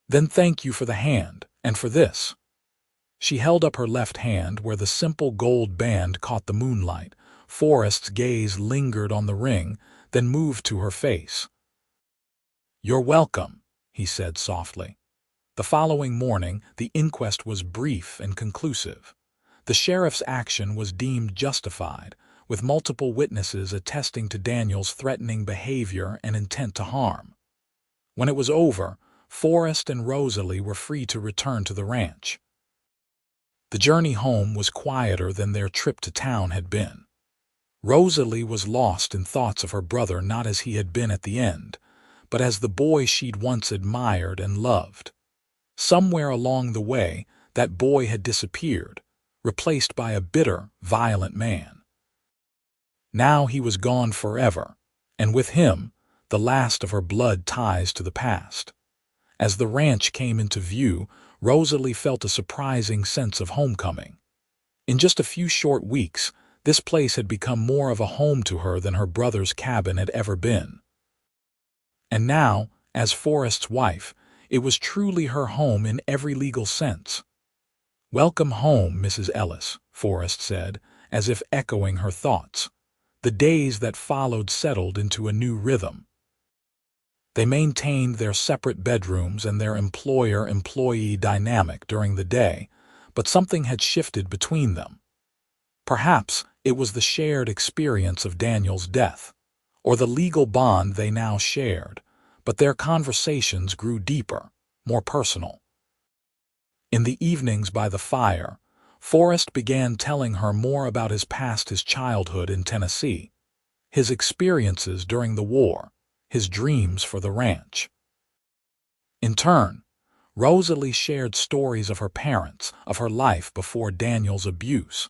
"Then thank you for the hand, and for this." She held up her left hand, where the simple gold band caught the moonlight. Forrest's gaze lingered on the ring, then moved to her face. "You're welcome," he said softly. The following morning, the inquest was brief and conclusive. The sheriff's action was deemed justified, with multiple witnesses attesting to Daniel's threatening behavior and intent to harm. When it was over, Forrest and Rosalie were free to return to the ranch. The journey home was quieter than their trip to town had been. Rosalie was lost in thoughts of her brother, not as he had been at the end, but as the boy she'd once admired and loved. Somewhere along the way, that boy had disappeared, replaced by a bitter, violent man. Now he was gone forever, and with him, the last of her blood ties to the past. As the ranch came into view, Rosalie felt a surprising sense of homecoming. In just a few short weeks, this place had become more of a home to her than her brother's cabin had ever been. And now, as Forrest's wife, it was truly her home in every legal sense. "Welcome home, Mrs. Ellis," Forrest said, as if echoing her thoughts. The days that followed settled into a new rhythm. They maintained their separate bedrooms and their employer-employee dynamic during the day, but something had shifted between them. Perhaps it was the shared experience of Daniel's death, or the legal bond they now shared, but their conversations grew deeper, more personal. In the evenings by the fire, Forrest began telling her more about his past, his childhood in Tennessee, his experiences during the war, his dreams for the ranch. In turn, Rosalie shared stories of her parents, of her life before Daniel's abuse,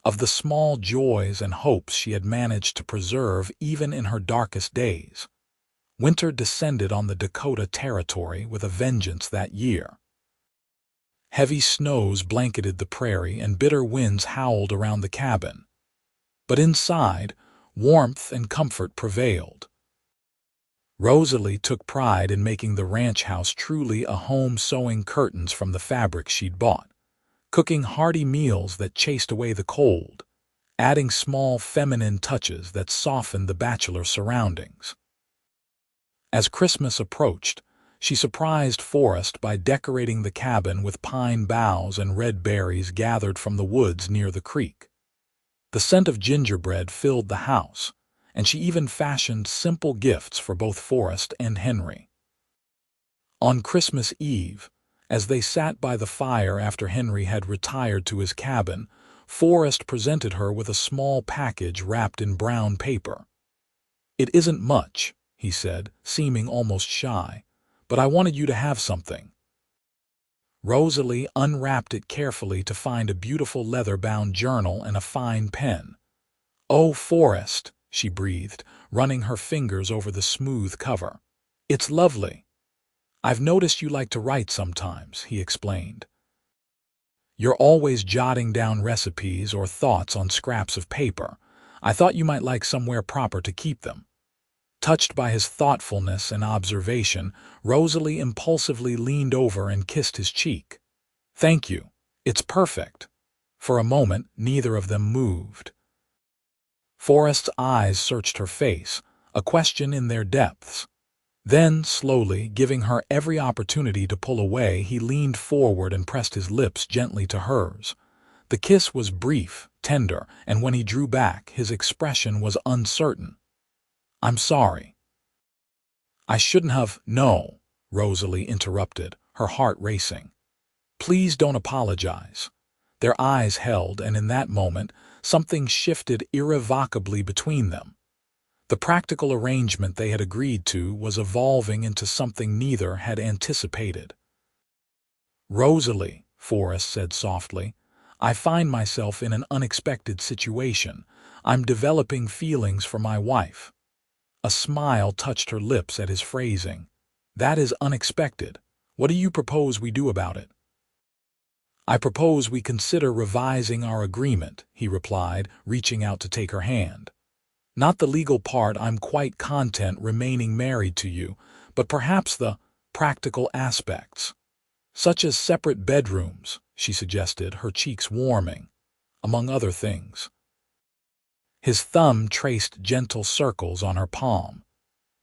of the small joys and hopes she had managed to preserve even in her darkest days. Winter descended on the Dakota territory with a vengeance that year. Heavy snows blanketed the prairie and bitter winds howled around the cabin. But inside, warmth and comfort prevailed. Rosalie took pride in making the ranch house truly a home, sewing curtains from the fabric she'd bought, cooking hearty meals that chased away the cold, adding small feminine touches that softened the bachelor surroundings. As Christmas approached, she surprised Forrest by decorating the cabin with pine boughs and red berries gathered from the woods near the creek. The scent of gingerbread filled the house, and she even fashioned simple gifts for both Forrest and Henry. On Christmas Eve, as they sat by the fire after Henry had retired to his cabin, Forrest presented her with a small package wrapped in brown paper. "It isn't much," he said, seeming almost shy, "but I wanted you to have something." Rosalie unwrapped it carefully to find a beautiful leather-bound journal and a fine pen. "Oh, Forrest," she breathed, running her fingers over the smooth cover. "It's lovely. I've noticed you like to write sometimes," he explained. "You're always jotting down recipes or thoughts on scraps of paper. I thought you might like somewhere proper to keep them." Touched by his thoughtfulness and observation, Rosalie impulsively leaned over and kissed his cheek. "Thank you. It's perfect." For a moment, neither of them moved. Forrest's eyes searched her face, a question in their depths. Then, slowly, giving her every opportunity to pull away, he leaned forward and pressed his lips gently to hers. The kiss was brief, tender, and when he drew back, his expression was uncertain. "I'm sorry." "I shouldn't have—" "No," Rosalie interrupted, her heart racing. "Please don't apologize." Their eyes held, and in that moment, something shifted irrevocably between them. The practical arrangement they had agreed to was evolving into something neither had anticipated. "Rosalie," Forrest said softly, "I find myself in an unexpected situation. I'm developing feelings for my wife." A smile touched her lips at his phrasing. "That is unexpected. What do you propose we do about it?" "I propose we consider revising our agreement," he replied, reaching out to take her hand. "Not the legal part, I'm quite content remaining married to you, but perhaps the practical aspects. Such as separate bedrooms," she suggested, her cheeks warming, "among other things." His thumb traced gentle circles on her palm.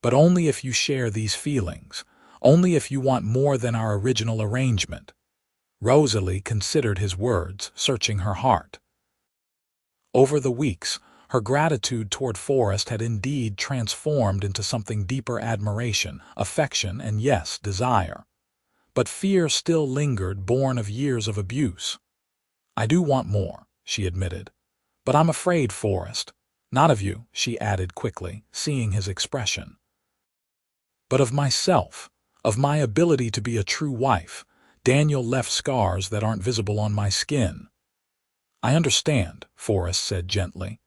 "But only if you share these feelings. Only if you want more than our original arrangement." Rosalie considered his words, searching her heart. Over the weeks, her gratitude toward Forrest had indeed transformed into something deeper: admiration, affection, and yes, desire. But fear still lingered, born of years of abuse. "I do want more," she admitted. "But I'm afraid, Forrest. Not of you," she added quickly, seeing his expression. "But of myself, of my ability to be a true wife." Daniel left scars that aren't visible on my skin. "I understand," Forrest said gently.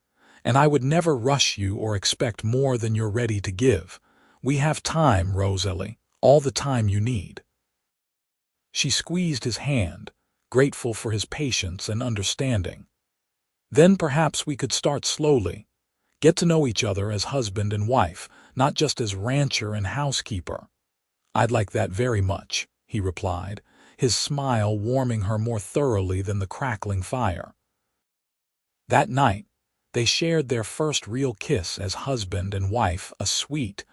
"And I would never rush you or expect more than you're ready to give. We have time, Rosalie, all the time you need." She squeezed his hand, grateful for his patience and understanding. "Then perhaps we could start slowly. Get to know each other as husband and wife, not just as rancher and housekeeper." "I'd like that very much," he replied, his smile warming her more thoroughly than the crackling fire. That night, they shared their first real kiss as husband and wife, a sweet,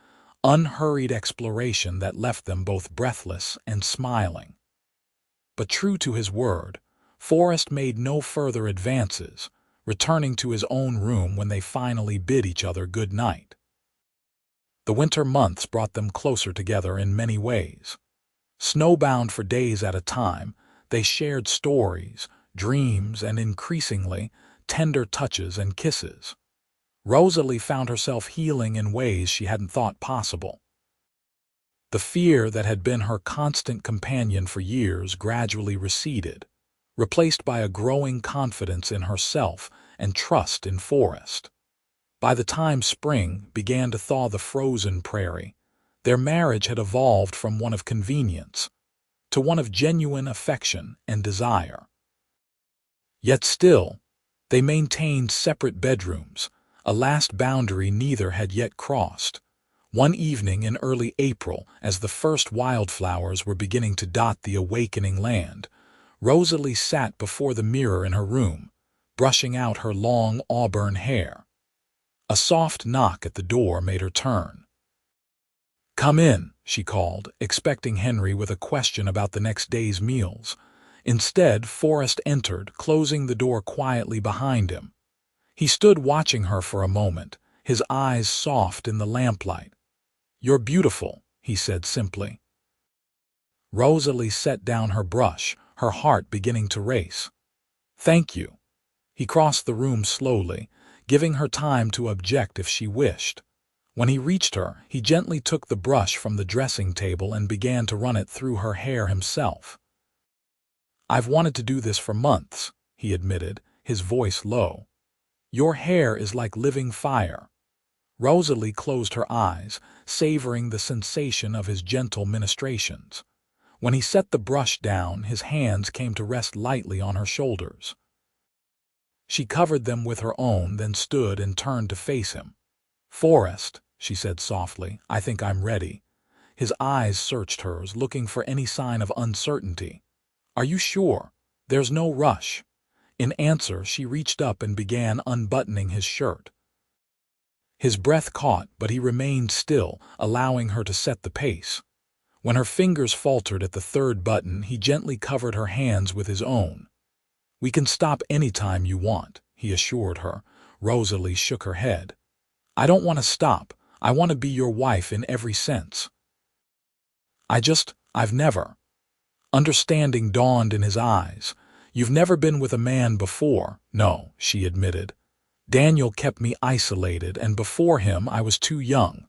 unhurried exploration that left them both breathless and smiling. But true to his word, Forrest made no further advances, returning to his own room when they finally bid each other good night. The winter months brought them closer together in many ways. Snowbound for days at a time, they shared stories, dreams, and increasingly, tender touches and kisses. Rosalie found herself healing in ways she hadn't thought possible. The fear that had been her constant companion for years gradually receded, replaced by a growing confidence in herself and trust in Forrest. By the time spring began to thaw the frozen prairie, their marriage had evolved from one of convenience to one of genuine affection and desire. Yet still, they maintained separate bedrooms, a last boundary neither had yet crossed. One evening in early April, as the first wildflowers were beginning to dot the awakening land, Rosalie sat before the mirror in her room, brushing out her long auburn hair. A soft knock at the door made her turn. "Come in," she called, expecting Henry with a question about the next day's meals. Instead, Forrest entered, closing the door quietly behind him. He stood watching her for a moment, his eyes soft in the lamplight. "You're beautiful," he said simply. Rosalie set down her brush, her heart beginning to race. "Thank you." He crossed the room slowly, giving her time to object if she wished. When he reached her, he gently took the brush from the dressing table and began to run it through her hair himself. "I've wanted to do this for months," he admitted, his voice low. "Your hair is like living fire." Rosalie closed her eyes, savoring the sensation of his gentle ministrations. When he set the brush down, his hands came to rest lightly on her shoulders. She covered them with her own, then stood and turned to face him. "Forrest," she said softly, "I think I'm ready." His eyes searched hers, looking for any sign of uncertainty. "Are you sure? There's no rush." In answer, she reached up and began unbuttoning his shirt. His breath caught, but he remained still, allowing her to set the pace. When her fingers faltered at the third button, he gently covered her hands with his own. "We can stop any time you want," he assured her. Rosalie shook her head. "I don't want to stop. I want to be your wife in every sense." I've never." Understanding dawned in his eyes. "You've never been with a man before." "No," she admitted. "Daniel kept me isolated, and before him I was too young."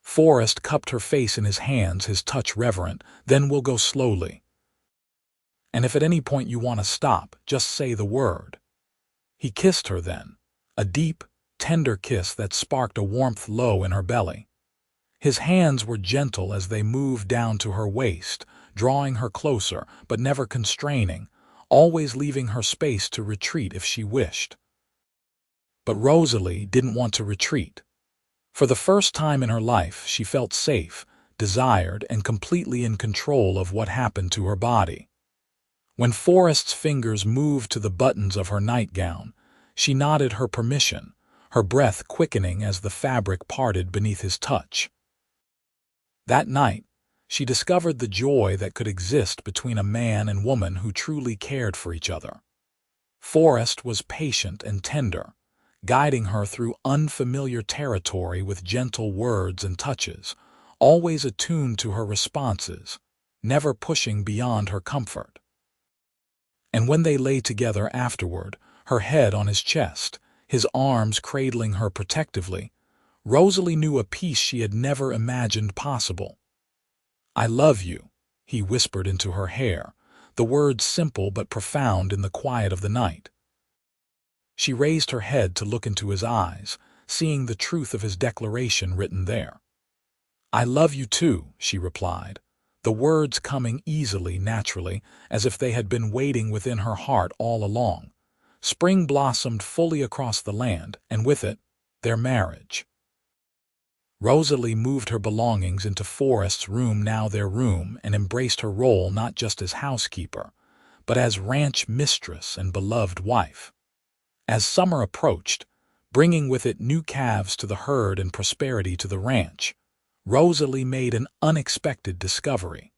Forrest cupped her face in his hands, his touch reverent. "Then we'll go slowly. And if at any point you want to stop, just say the word." He kissed her then, a deep, tender kiss that sparked a warmth low in her belly. His hands were gentle as they moved down to her waist, drawing her closer, but never constraining, always leaving her space to retreat if she wished. But Rosalie didn't want to retreat. For the first time in her life, she felt safe, desired, and completely in control of what happened to her body. When Forrest's fingers moved to the buttons of her nightgown, she nodded her permission, her breath quickening as the fabric parted beneath his touch. That night, she discovered the joy that could exist between a man and woman who truly cared for each other. Forrest was patient and tender, guiding her through unfamiliar territory with gentle words and touches, always attuned to her responses, never pushing beyond her comfort. And when they lay together afterward, her head on his chest, his arms cradling her protectively, Rosalie knew a peace she had never imagined possible. "I love you," he whispered into her hair, the words simple but profound in the quiet of the night. She raised her head to look into his eyes, seeing the truth of his declaration written there. "I love you too," she replied, the words coming easily, naturally, as if they had been waiting within her heart all along. Spring blossomed fully across the land, and with it, their marriage. Rosalie moved her belongings into Forrest's room, now their room, and embraced her role not just as housekeeper, but as ranch mistress and beloved wife. As summer approached, bringing with it new calves to the herd and prosperity to the ranch, Rosalie made an unexpected discovery.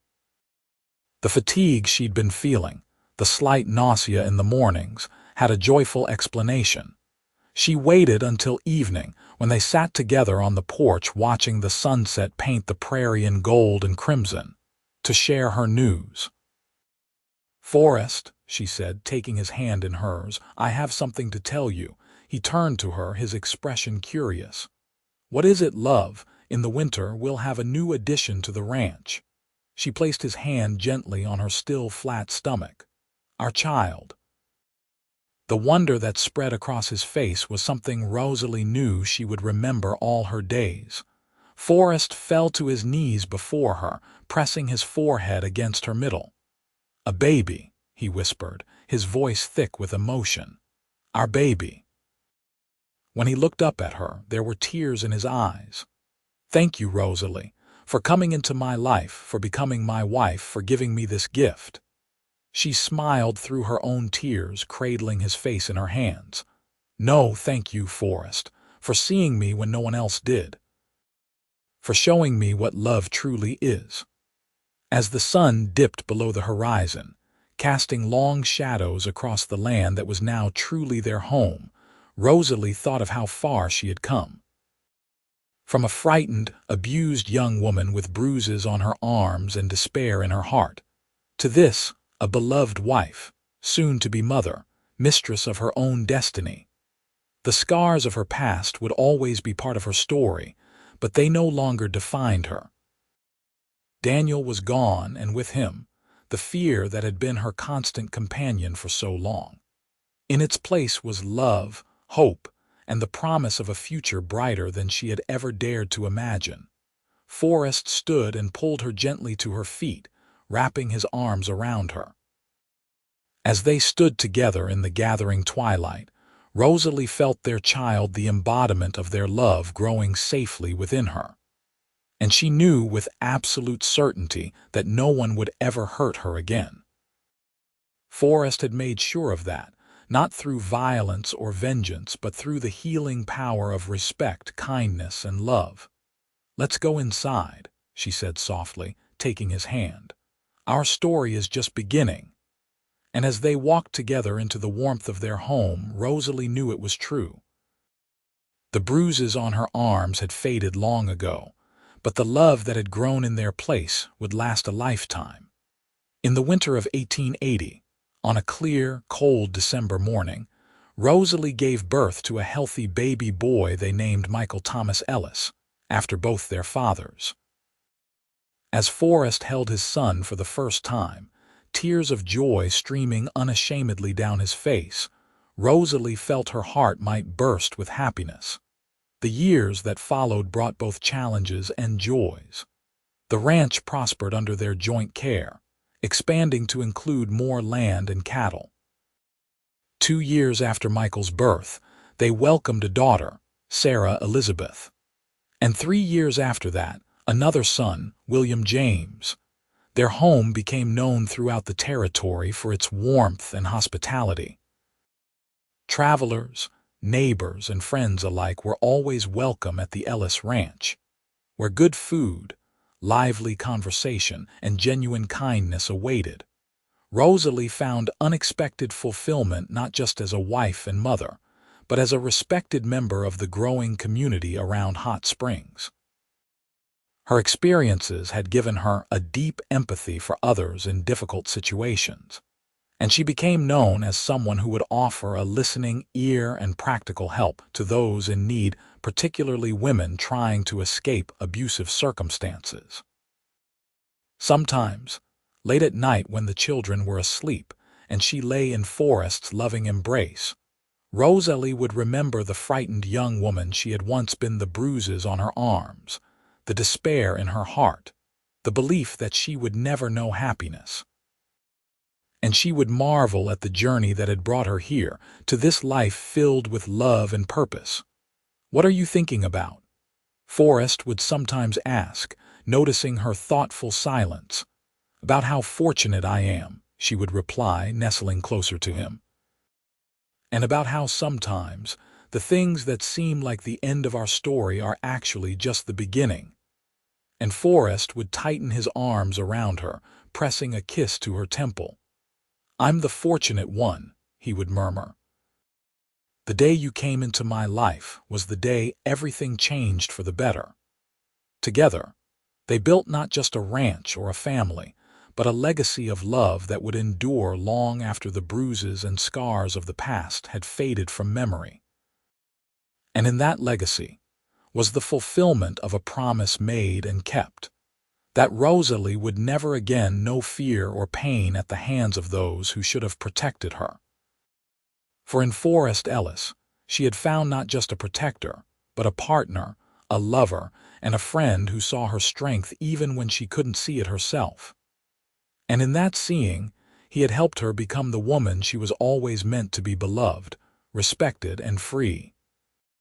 The fatigue she'd been feeling, the slight nausea in the mornings, had a joyful explanation. She waited until evening, when they sat together on the porch watching the sunset paint the prairie in gold and crimson, to share her news. "Forrest," she said, taking his hand in hers, "I have something to tell you." He turned to her, his expression curious. "What is it, love? In the winter, we'll have a new addition to the ranch." She placed his hand gently on her still flat stomach. "Our child." The wonder that spread across his face was something Rosalie knew she would remember all her days. Forrest fell to his knees before her, pressing his forehead against her middle. "A baby," he whispered, his voice thick with emotion. "Our baby." When he looked up at her, there were tears in his eyes. "Thank you, Rosalie, for coming into my life, for becoming my wife, for giving me this gift." She smiled through her own tears, cradling his face in her hands. "No, thank you, Forrest, for seeing me when no one else did. For showing me what love truly is." As the sun dipped below the horizon, casting long shadows across the land that was now truly their home, Rosalie thought of how far she had come. From a frightened, abused young woman with bruises on her arms and despair in her heart, to this, a beloved wife, soon to be mother, mistress of her own destiny. The scars of her past would always be part of her story, but they no longer defined her. Daniel was gone, and with him, the fear that had been her constant companion for so long. In its place was love, hope, and the promise of a future brighter than she had ever dared to imagine. Forrest stood and pulled her gently to her feet, wrapping his arms around her. As they stood together in the gathering twilight, Rosalie felt their child, the embodiment of their love, growing safely within her. And she knew with absolute certainty that no one would ever hurt her again. Forrest had made sure of that, not through violence or vengeance, but through the healing power of respect, kindness, and love. "Let's go inside," she said softly, taking his hand. "Our story is just beginning." And as they walked together into the warmth of their home, Rosalie knew it was true. The bruises on her arms had faded long ago, but the love that had grown in their place would last a lifetime. In the winter of 1880, on a clear, cold December morning, Rosalie gave birth to a healthy baby boy they named Michael Thomas Ellis, after both their fathers. As Forrest held his son for the first time, tears of joy streaming unashamedly down his face, Rosalie felt her heart might burst with happiness. The years that followed brought both challenges and joys. The ranch prospered under their joint care, expanding to include more land and cattle. 2 years after Michael's birth, they welcomed a daughter, Sarah Elizabeth. And 3 years after that, another son, William James. Their home became known throughout the territory for its warmth and hospitality. Travelers, neighbors and friends alike were always welcome at the Ellis Ranch, where good food, lively conversation, and genuine kindness awaited. Rosalie found unexpected fulfillment not just as a wife and mother, but as a respected member of the growing community around Hot Springs. Her experiences had given her a deep empathy for others in difficult situations, and she became known as someone who would offer a listening ear and practical help to those in need, particularly women trying to escape abusive circumstances. Sometimes, late at night when the children were asleep and she lay in Forrest's loving embrace, Rosalie would remember the frightened young woman she had once been, the bruises on her arms, the despair in her heart, the belief that she would never know happiness. And she would marvel at the journey that had brought her here, to this life filled with love and purpose. "What are you thinking about?" Forrest would sometimes ask, noticing her thoughtful silence. "About how fortunate I am," she would reply, nestling closer to him. "And about how sometimes the things that seem like the end of our story are actually just the beginning." And Forrest would tighten his arms around her, pressing a kiss to her temple. "I'm the fortunate one," he would murmur. "The day you came into my life was the day everything changed for the better." Together, they built not just a ranch or a family, but a legacy of love that would endure long after the bruises and scars of the past had faded from memory. And in that legacy was the fulfillment of a promise made and kept, that Rosalie would never again know fear or pain at the hands of those who should have protected her. For in Forrest Ellis, she had found not just a protector, but a partner, a lover, and a friend who saw her strength even when she couldn't see it herself. And in that seeing, he had helped her become the woman she was always meant to be: beloved, respected, and free.